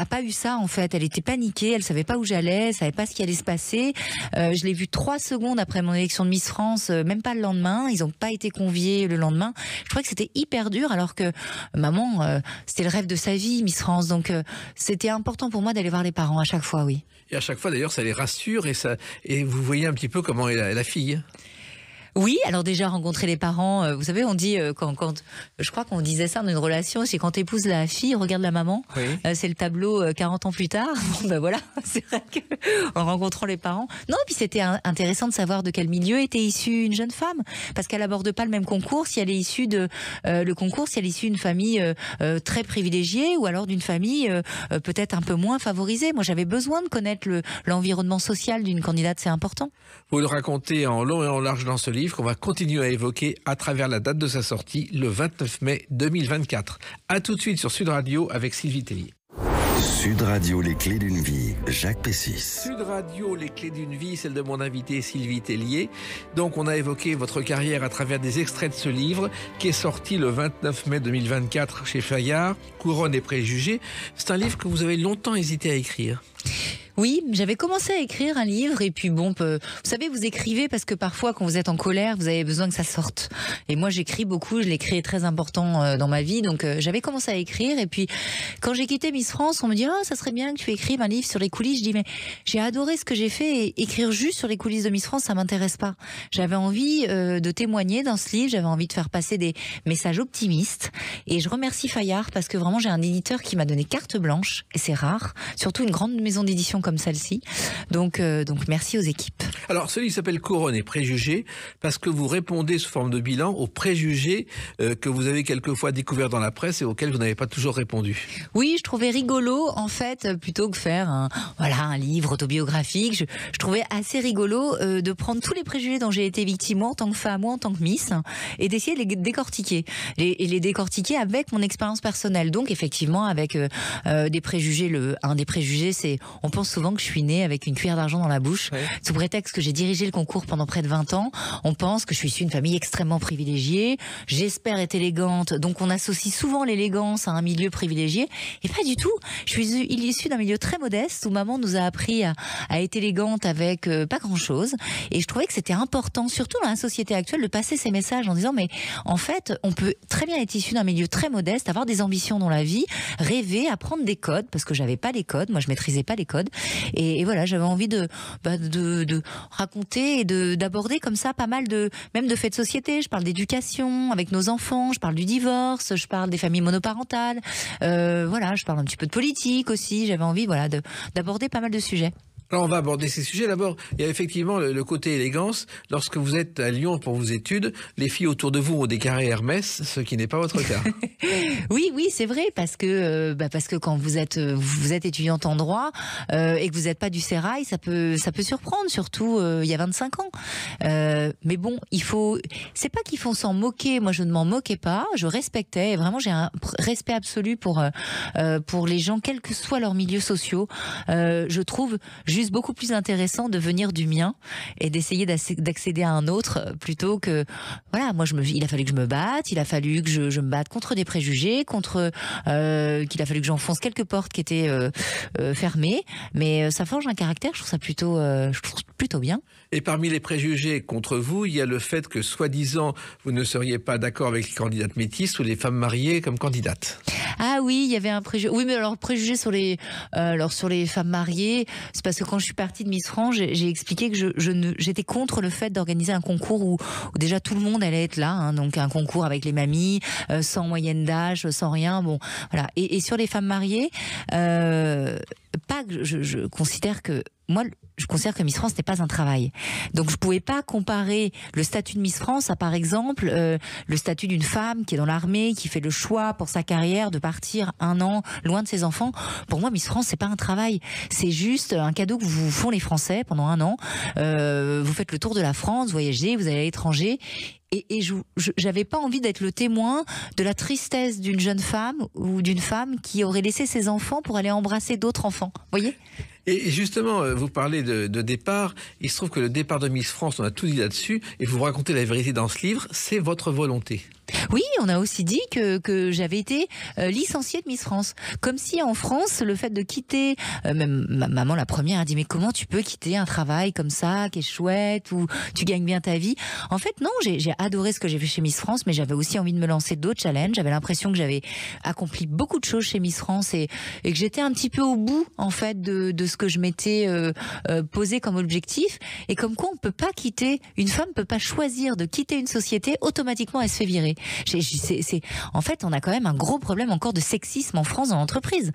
pas eu ça. En fait, elle était paniquée, elle savait pas où j'allais, elle savait pas ce qui allait se passer. Je l'ai vue 3 secondes après mon élection de Miss France, même pas le lendemain. Ils ont pas été conviés le lendemain. Je trouvais que c'était hyper dur, alors que maman, c'était le rêve de sa vie, Miss France. Donc, c'était important pour moi d'aller voir les parents à chaque fois, oui. Et à chaque fois, d'ailleurs, ça les rassure et vous voyez un petit peu comment est la fille. Oui, alors déjà rencontrer les parents, vous savez, on dit quand je crois qu'on disait ça dans une relation, c'est quand t'épouses la fille, regarde la maman, Oui. C'est le tableau 40 ans plus tard. Bon, ben voilà, c'est vrai que en rencontrant les parents. Non, puis c'était intéressant de savoir de quel milieu était issue une jeune femme, parce qu'elle aborde pas le même concours si elle est issue de le concours, si elle est issue d'une famille très privilégiée ou alors d'une famille peut-être un peu moins favorisée. Moi, j'avais besoin de connaître l'environnement social d'une candidate, c'est important. Vous le racontez en long et en large dans ce livre qu'on va continuer à évoquer à travers la date de sa sortie, le 29 mai 2024. A tout de suite sur Sud Radio avec Sylvie Tellier. Sud Radio, les clés d'une vie, Jacques Pessis. Sud Radio, les clés d'une vie, celle de mon invité Sylvie Tellier. Donc on a évoqué votre carrière à travers des extraits de ce livre qui est sorti le 29 mai 2024 chez Fayard, Couronne et préjugés. C'est un livre que vous avez longtemps hésité à écrire. Oui, j'avais commencé à écrire un livre et puis bon, vous savez, vous écrivez parce que parfois quand vous êtes en colère, vous avez besoin que ça sorte. Et moi j'écris beaucoup, l'écrit est très important dans ma vie, donc j'avais commencé à écrire et puis quand j'ai quitté Miss France, on me dit « Oh, ça serait bien que tu écrives un livre sur les coulisses ». Je dis « Mais j'ai adoré ce que j'ai fait et écrire juste sur les coulisses de Miss France, ça m'intéresse pas ». J'avais envie de témoigner dans ce livre, j'avais envie de faire passer des messages optimistes et je remercie Fayard parce que vraiment j'ai un éditeur qui m'a donné carte blanche et c'est rare, surtout une grande maison d'édition comme celle-ci. Donc merci aux équipes. Alors, ce livre s'appelle Couronne et préjugés parce que vous répondez sous forme de bilan aux préjugés que vous avez quelquefois découverts dans la presse et auxquels vous n'avez pas toujours répondu. Oui, je trouvais rigolo, en fait, plutôt que faire un livre autobiographique, je trouvais assez rigolo de prendre tous les préjugés dont j'ai été victime, moi en tant que femme, moi en tant que Miss, et d'essayer de les décortiquer. Et les décortiquer avec mon expérience personnelle. Donc, effectivement, avec des préjugés, un des préjugés, c'est, on pense souvent que je suis née avec une cuillère d'argent dans la bouche, ouais. Sous prétexte que j'ai dirigé le concours pendant près de 20 ans. On pense que je suis issue d'une famille extrêmement privilégiée, j'espère être élégante, donc on associe souvent l'élégance à un milieu privilégié, et pas du tout. Je suis issue d'un milieu très modeste où maman nous a appris à être élégante avec pas grand-chose, et je trouvais que c'était important, surtout dans la société actuelle, de passer ces messages en disant mais en fait, on peut très bien être issu d'un milieu très modeste, avoir des ambitions dans la vie, rêver, apprendre des codes, parce que j'avais pas les codes, moi je maîtrisais pas les codes, et voilà, j'avais envie de raconter et d'aborder comme ça pas mal même de faits de société. Je parle d'éducation avec nos enfants, je parle du divorce, je parle des familles monoparentales, voilà, je parle un petit peu de politique aussi. J'avais envie, voilà, d'aborder pas mal de sujets. Alors on va aborder ces sujets. D'abord, il y a effectivement le côté élégance. Lorsque vous êtes à Lyon pour vos études, les filles autour de vous ont des carrés Hermès, ce qui n'est pas votre cas. Oui, c'est vrai, parce que quand vous êtes étudiante en droit et que vous n'êtes pas du sérail, ça peut surprendre, surtout il y a 25 ans. Mais bon, c'est pas qu'il faut s'en moquer. Moi, je ne m'en moquais pas, je respectais. Et vraiment, j'ai un respect absolu pour les gens, quels que soient leurs milieux sociaux. Je trouve juste beaucoup plus intéressant de venir du mien et d'essayer d'accéder à un autre plutôt que, voilà, moi il a fallu que je me batte, il a fallu que je me batte contre des préjugés, qu'il a fallu que j'enfonce quelques portes qui étaient fermées, mais ça forge un caractère, je trouve ça plutôt bien. Et parmi les préjugés contre vous, il y a le fait que soi-disant vous ne seriez pas d'accord avec les candidates métisses ou les femmes mariées comme candidates. Ah oui, il y avait un préjugé. Oui, mais alors préjugé sur les femmes mariées, c'est parce que quand je suis partie de Miss France, j'ai expliqué que j'étais contre le fait d'organiser un concours où déjà tout le monde allait être là, hein, donc un concours avec les mamies, sans moyenne d'âge, sans rien. Bon, voilà. Et sur les femmes mariées, pas que je considère que moi, je considère que Miss France n'est pas un travail. Donc, je pouvais pas comparer le statut de Miss France à, par exemple, le statut d'une femme qui est dans l'armée, qui fait le choix pour sa carrière de partir 1 an loin de ses enfants. Pour moi, Miss France, c'est pas un travail. C'est juste un cadeau que vous font les Français pendant 1 an. Vous faites le tour de la France, voyagez, vous allez à l'étranger. Et j'avais pas envie d'être le témoin de la tristesse d'une jeune femme ou d'une femme qui aurait laissé ses enfants pour aller embrasser d'autres enfants. Vous voyez ? Et justement, vous parlez de départ. Il se trouve que le départ de Miss France, on a tout dit là-dessus, et vous racontez la vérité dans ce livre, c'est votre volonté. Oui, on a aussi dit que j'avais été licenciée de Miss France. Comme si en France, le fait de quitter, même ma maman la première a dit mais comment tu peux quitter un travail comme ça, qui est chouette, où tu gagnes bien ta vie. En fait non, j'ai adoré ce que j'ai fait chez Miss France, mais j'avais aussi envie de me lancer d'autres challenges. J'avais l'impression que j'avais accompli beaucoup de choses chez Miss France et que j'étais un petit peu au bout en fait de ce que je m'étais posé comme objectif. Et comme quoi on peut pas quitter, une femme peut pas choisir de quitter une société, automatiquement elle se fait virer. En fait, on a quand même un gros problème encore de sexisme en France dans l'entreprise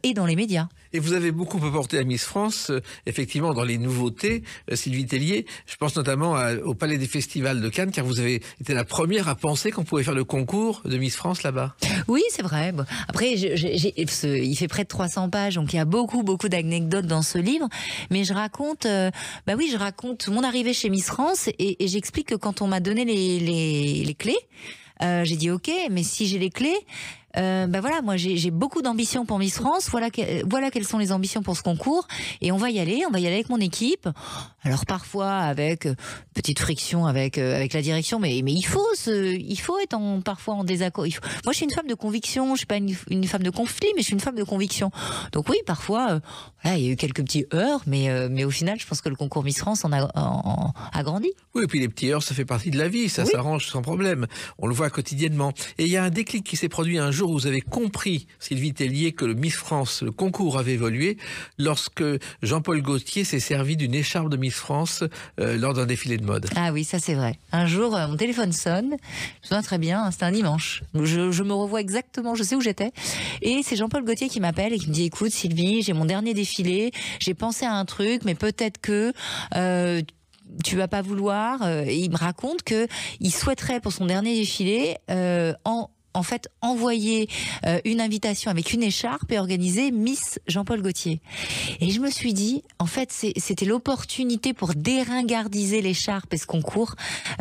et dans les médias. Et vous avez beaucoup apporté à Miss France, effectivement, dans les nouveautés, Sylvie Tellier. Je pense notamment au Palais des Festivals de Cannes, car vous avez été la première à penser qu'on pouvait faire le concours de Miss France là-bas. Oui, c'est vrai. Bon, après, il fait près de 300 pages, donc il y a beaucoup d'anecdotes dans ce livre. Mais je raconte, je raconte mon arrivée chez Miss France et j'explique que quand on m'a donné les clés, j'ai dit ok, mais si j'ai les clés, voilà, moi j'ai beaucoup d'ambition pour Miss France. Voilà quelles sont les ambitions pour ce concours, et on va y aller avec mon équipe. Alors parfois avec petite friction avec la direction, mais il faut être parfois en désaccord. Moi je suis une femme de conviction, je suis pas une femme de conflit, mais je suis une femme de conviction. Donc oui, parfois il y a eu quelques petits heurts, mais au final je pense que le concours Miss France a grandi. Oui, et puis les petits heurts, ça fait partie de la vie, ça s'arrange sans problème. On le voit quotidiennement. Et il y a un déclic qui s'est produit un jour où vous avez compris, Sylvie Tellier, que le Miss France, le concours avait évolué lorsque Jean-Paul Gaultier s'est servi d'une écharpe de Miss France lors d'un défilé de mode. Ah oui, ça c'est vrai. Un jour, mon téléphone sonne, je me souviens très bien, c'était un dimanche. Je me revois exactement, je sais où j'étais. Et c'est Jean-Paul Gaultier qui m'appelle et qui me dit écoute Sylvie, j'ai mon dernier défilé, j'ai pensé à un truc, mais peut-être que... tu vas pas vouloir. Et il me raconte que il souhaiterait pour son dernier défilé en fait envoyer une invitation avec une écharpe et organiser Miss Jean-Paul Gaultier. Et je me suis dit, en fait, c'était l'opportunité pour déringardiser l'écharpe et ce concours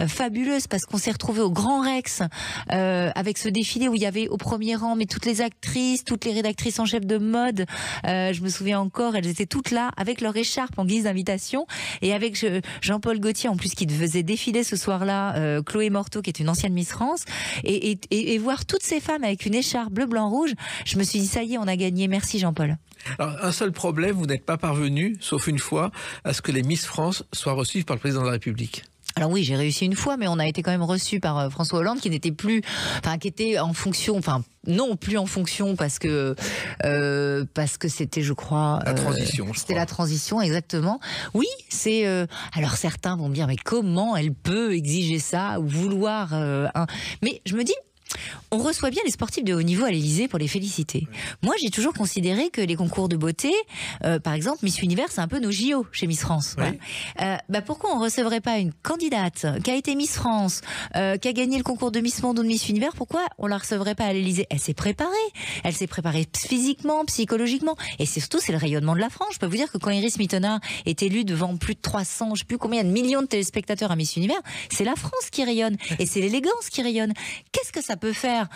fabuleuse, parce qu'on s'est retrouvé au Grand Rex avec ce défilé où il y avait au premier rang mais toutes les actrices, toutes les rédactrices en chef de mode. Je me souviens encore, elles étaient toutes là avec leur écharpe en guise d'invitation, et avec Jean-Paul Gaultier en plus qui faisait défiler ce soir-là Chloé Morteau qui est une ancienne Miss France, et voir toutes ces femmes avec une écharpe bleu, blanc, rouge, je me suis dit ça y est, on a gagné, merci Jean-Paul. Alors, un seul problème, vous n'êtes pas parvenu, sauf une fois, à ce que les Miss France soient reçues par le président de la République. Alors oui, j'ai réussi une fois, mais on a été quand même reçus par François Hollande, qui n'était plus, qui était en fonction, non plus en fonction parce que c'était, je crois, la transition. C'était la transition, exactement. Oui, c'est. Alors certains vont me dire, mais comment elle peut exiger ça ou vouloir Mais je me dis. On reçoit bien les sportifs de haut niveau à l'Élysée pour les féliciter. Moi, j'ai toujours considéré que les concours de beauté, par exemple, Miss Univers, c'est un peu nos JO chez Miss France. Oui. Pourquoi on recevrait pas une candidate qui a été Miss France, qui a gagné le concours de Miss Monde ou de Miss Univers? Pourquoi on la recevrait pas à l'Élysée? Elle s'est préparée physiquement, psychologiquement, et surtout c'est le rayonnement de la France. Je peux vous dire que quand Iris Mittenard est élue devant plus de 300, je sais plus combien de millions de téléspectateurs à Miss Univers, c'est la France qui rayonne et c'est l'élégance qui rayonne. Qu'est-ce que ça peut faire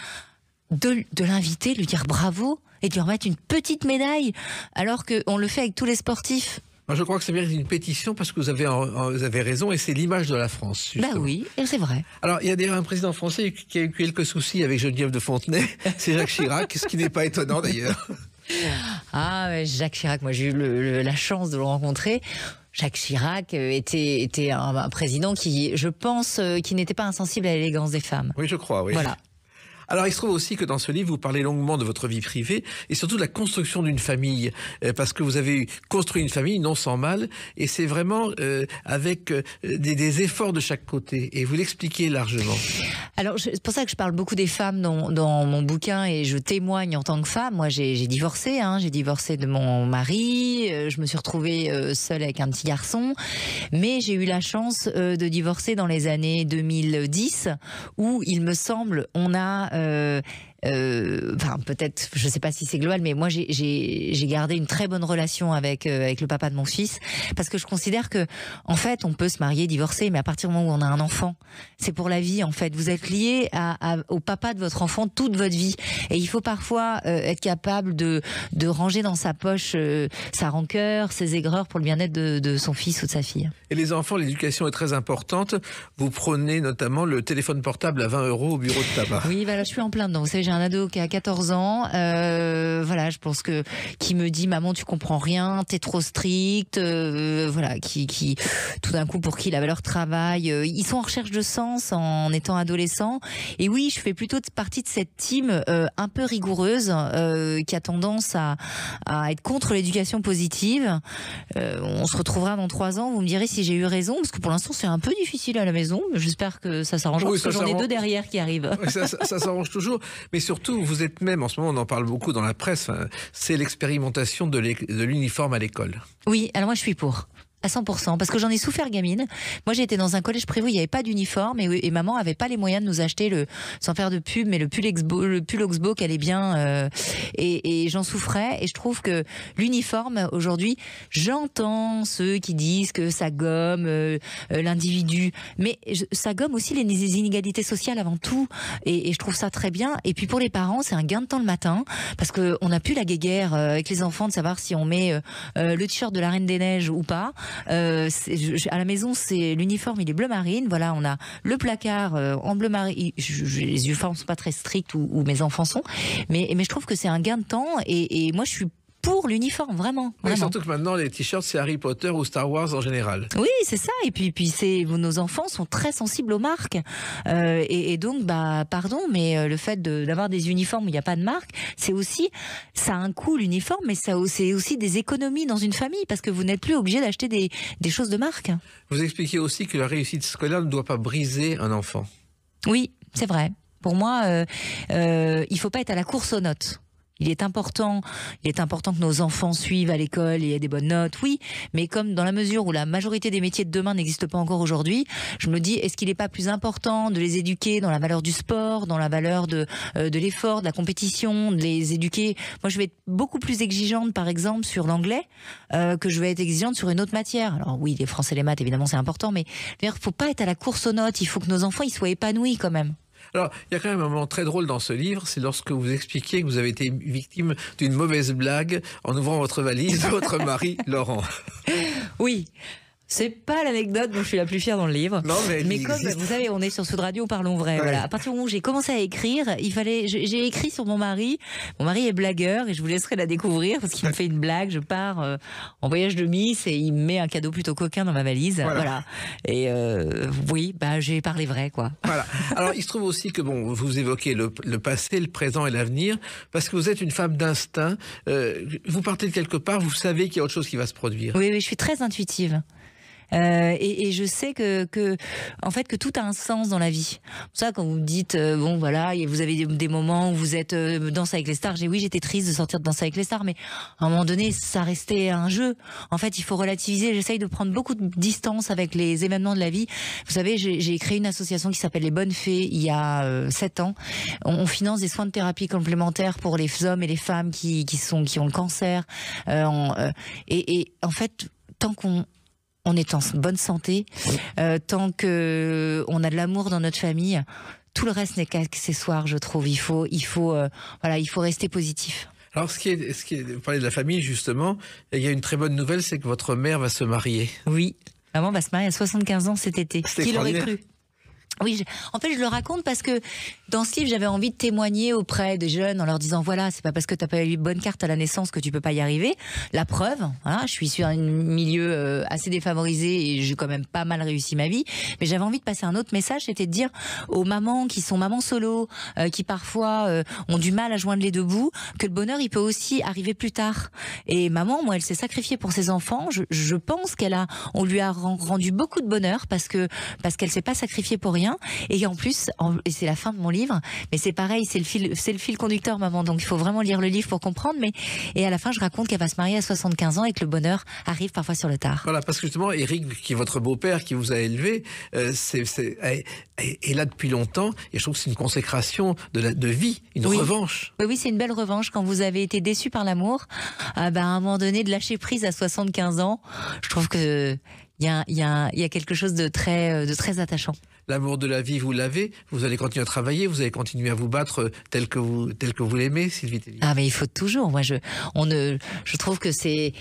de l'inviter, lui dire bravo et de lui remettre une petite médaille alors qu'on le fait avec tous les sportifs? Moi, je crois que ça mérite une pétition parce que vous avez raison, et c'est l'image de la France. Bah oui, c'est vrai. Alors, il y a d'ailleurs un président français qui a eu quelques soucis avec Geneviève de Fontenay, c'est Jacques Chirac, ce qui n'est pas étonnant d'ailleurs. Ah, Jacques Chirac, moi j'ai eu la chance de le rencontrer. Jacques Chirac était un président qui, je pense, qui n'était pas insensible à l'élégance des femmes. Oui, je crois, oui. Voilà. Alors, il se trouve aussi que dans ce livre, vous parlez longuement de votre vie privée et surtout de la construction d'une famille, parce que vous avez construit une famille non sans mal, et c'est vraiment avec des efforts de chaque côté. Et vous l'expliquez largement. Alors, c'est pour ça que je parle beaucoup des femmes dans mon bouquin et je témoigne en tant que femme. Moi, j'ai divorcé, j'ai divorcé de mon mari, je me suis retrouvée seule avec un petit garçon, mais j'ai eu la chance de divorcer dans les années 2010, où il me semble, on a... enfin peut-être, je sais pas si c'est global, mais moi j'ai gardé une très bonne relation avec le papa de mon fils, parce que je considère que en fait on peut se marier, divorcer, mais à partir du moment où on a un enfant, c'est pour la vie en fait. Vous êtes lié au papa de votre enfant toute votre vie, et il faut parfois être capable de ranger dans sa poche sa rancœur, ses aigreurs pour le bien-être de son fils ou de sa fille. Et les enfants, l'éducation est très importante. Vous prenez notamment le téléphone portable à 20 € au bureau de tabac. Oui, voilà, je suis en plein dedans. Vous savez, j'ai un ado qui a 14 ans, voilà, je pense qui me dit maman tu comprends rien, t'es trop stricte, voilà, qui tout d'un coup pour qui la valeur travail, ils sont en recherche de sens en étant adolescents. Et oui, je fais plutôt partie de cette team un peu rigoureuse qui a tendance à être contre l'éducation positive. On se retrouvera dans 3 ans, vous me direz si j'ai eu raison, parce que pour l'instant c'est un peu difficile à la maison. J'espère que ça s'arrangera, oui, parce que j'en ai 2 derrière qui arrivent. Oui, ça s'arrange toujours. Mais surtout, vous êtes même, en ce moment, on en parle beaucoup dans la presse, c'est l'expérimentation de l'uniforme à l'école. Oui, alors moi je suis pour. À 100%, parce que j'en ai souffert gamine. Moi, j'ai été dans un collège privé où il n'y avait pas d'uniforme et maman avait pas les moyens de nous acheter sans faire de pub, mais le pull Oxbow qu'elle est bien, et j'en souffrais. Et je trouve que l'uniforme aujourd'hui, j'entends ceux qui disent que ça gomme l'individu, mais ça gomme aussi les inégalités sociales avant tout. Et je trouve ça très bien. Et puis pour les parents, c'est un gain de temps le matin, parce que on n'a plus la guéguerre avec les enfants de savoir si on met le t-shirt de la Reine des Neiges ou pas. À la maison, c'est l'uniforme, il est bleu marine. Voilà, on a le placard en bleu marine. Les uniformes sont pas très stricts où mes enfants sont, mais je trouve que c'est un gain de temps et moi je suis pour l'uniforme, vraiment. Oui, surtout que maintenant les t-shirts c'est Harry Potter ou Star Wars en général. Oui, c'est ça. Et puis nos enfants sont très sensibles aux marques. Et donc, pardon, mais le fait d'avoir des uniformes où il n'y a pas de marque, ça a un coût l'uniforme, mais c'est aussi des économies dans une famille, parce que vous n'êtes plus obligé d'acheter des choses de marque. Vous expliquez aussi que la réussite scolaire ne doit pas briser un enfant. Oui, c'est vrai. Pour moi, il faut pas être à la course aux notes. Il est important que nos enfants suivent à l'école et aient des bonnes notes, oui, mais comme dans la mesure où la majorité des métiers de demain n'existent pas encore aujourd'hui, je me dis, est-ce qu'il n'est pas plus important de les éduquer dans la valeur du sport, dans la valeur de l'effort, de la compétition, de les éduquer. Moi, je vais être beaucoup plus exigeante, par exemple, sur l'anglais, que je vais être exigeante sur une autre matière. Alors oui, les français et les maths, évidemment, c'est important, mais il ne faut pas être à la course aux notes. Il faut que nos enfants ils soient épanouis quand même. Alors, il y a quand même un moment très drôle dans ce livre, c'est lorsque vous expliquez que vous avez été victime d'une mauvaise blague en ouvrant votre valise de votre mari, Laurent. Oui. C'est pas l'anecdote dont je suis la plus fière dans le livre. Non, mais comme vous savez, on est sur Sud Radio, parlons vrai. Ouais. Voilà. À partir du moment où j'ai commencé à écrire, j'ai écrit sur mon mari. Mon mari est blagueur et je vous laisserai la découvrir parce qu'il me fait une blague. Je pars en voyage de Miss et il me met un cadeau plutôt coquin dans ma valise. Voilà. Et oui, j'ai parlé vrai, quoi. Voilà. Alors, il se trouve aussi que vous évoquez le passé, le présent et l'avenir, parce que vous êtes une femme d'instinct. Vous partez de quelque part, vous savez qu'il y a autre chose qui va se produire. Oui, je suis très intuitive. Et je sais en fait, que tout a un sens dans la vie. Pour ça, quand vous me dites, vous avez des moments où vous êtes Danse avec les stars, j'étais triste de sortir de Danse avec les stars, mais à un moment donné, ça restait un jeu. En fait, il faut relativiser. J'essaye de prendre beaucoup de distance avec les événements de la vie. Vous savez, j'ai créé une association qui s'appelle Les Bonnes Fées il y a 7 ans. On finance des soins de thérapie complémentaires pour les hommes et les femmes qui ont le cancer. Et en fait, tant qu'on est en bonne santé, tant que on a de l'amour dans notre famille, tout le reste n'est qu'accessoire, je trouve. Il faut rester positif. Alors, vous parlez de la famille, justement, et il y a une très bonne nouvelle, c'est que votre mère va se marier. Oui, maman va se marier à 75 ans cet été. Qui l'aurait cru ? Oui, en fait, je le raconte parce que dans ce livre, j'avais envie de témoigner auprès des jeunes en leur disant, voilà, c'est pas parce que t'as pas eu une bonne carte à la naissance que tu peux pas y arriver. La preuve, voilà, je suis sur un milieu assez défavorisé et j'ai quand même pas mal réussi ma vie. Mais j'avais envie de passer un autre message, c'était de dire aux mamans qui sont mamans solo, qui parfois ont du mal à joindre les deux bouts, que le bonheur, il peut aussi arriver plus tard. Et maman, moi, elle s'est sacrifiée pour ses enfants. Je pense on lui a rendu beaucoup de bonheur parce qu'elle s'est pas sacrifiée pour rien. rien. Et en plus, et c'est la fin de mon livre, mais c'est pareil, c'est le fil conducteur, maman. Donc il faut vraiment lire le livre pour comprendre. Et à la fin, je raconte qu'elle va se marier à 75 ans et que le bonheur arrive parfois sur le tard. Voilà, parce que justement, Éric, qui est votre beau-père, qui vous a élevé, est là depuis longtemps. Et je trouve que c'est une consécration de vie, une revanche. Oui, c'est une belle revanche quand vous avez été déçu par l'amour. À un moment donné, de lâcher prise à 75 ans, je trouve que il y a quelque chose de très attachant. L'amour de la vie, vous l'avez. Vous allez continuer à travailler. Vous allez continuer à vous battre tel que vous l'aimez, Sylvie Tellier. Ah, mais il faut toujours. Moi, je trouve que c'est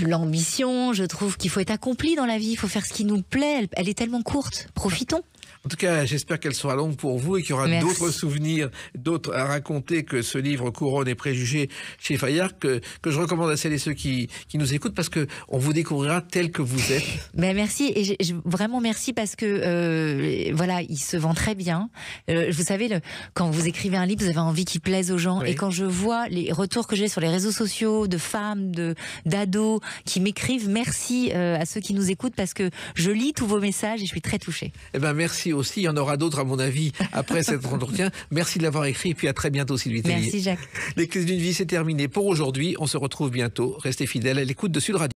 l'ambition. Je trouve qu'il faut être accompli dans la vie. Il faut faire ce qui nous plaît. Elle est tellement courte. Profitons. En tout cas, j'espère qu'elle sera longue pour vous et qu'il y aura d'autres souvenirs, d'autres à raconter que ce livre Couronne et préjugés chez Fayard, que je recommande à celles et ceux qui nous écoutent, parce que on vous découvrira tel que vous êtes. Ben merci, et vraiment merci, parce que voilà, il se vend très bien. Vous savez, quand vous écrivez un livre, vous avez envie qu'il plaise aux gens. Oui. Et quand je vois les retours que j'ai sur les réseaux sociaux de femmes, d'ados qui m'écrivent, merci à ceux qui nous écoutent, parce que je lis tous vos messages et je suis très touchée. Eh ben merci aussi, il y en aura d'autres à mon avis après cet entretien. Merci de l'avoir écrit et puis à très bientôt, Sylvie Tellier. Merci Jacques. Les clés d'une vie, c'est terminé pour aujourd'hui. On se retrouve bientôt. Restez fidèles à l'écoute de Sud Radio.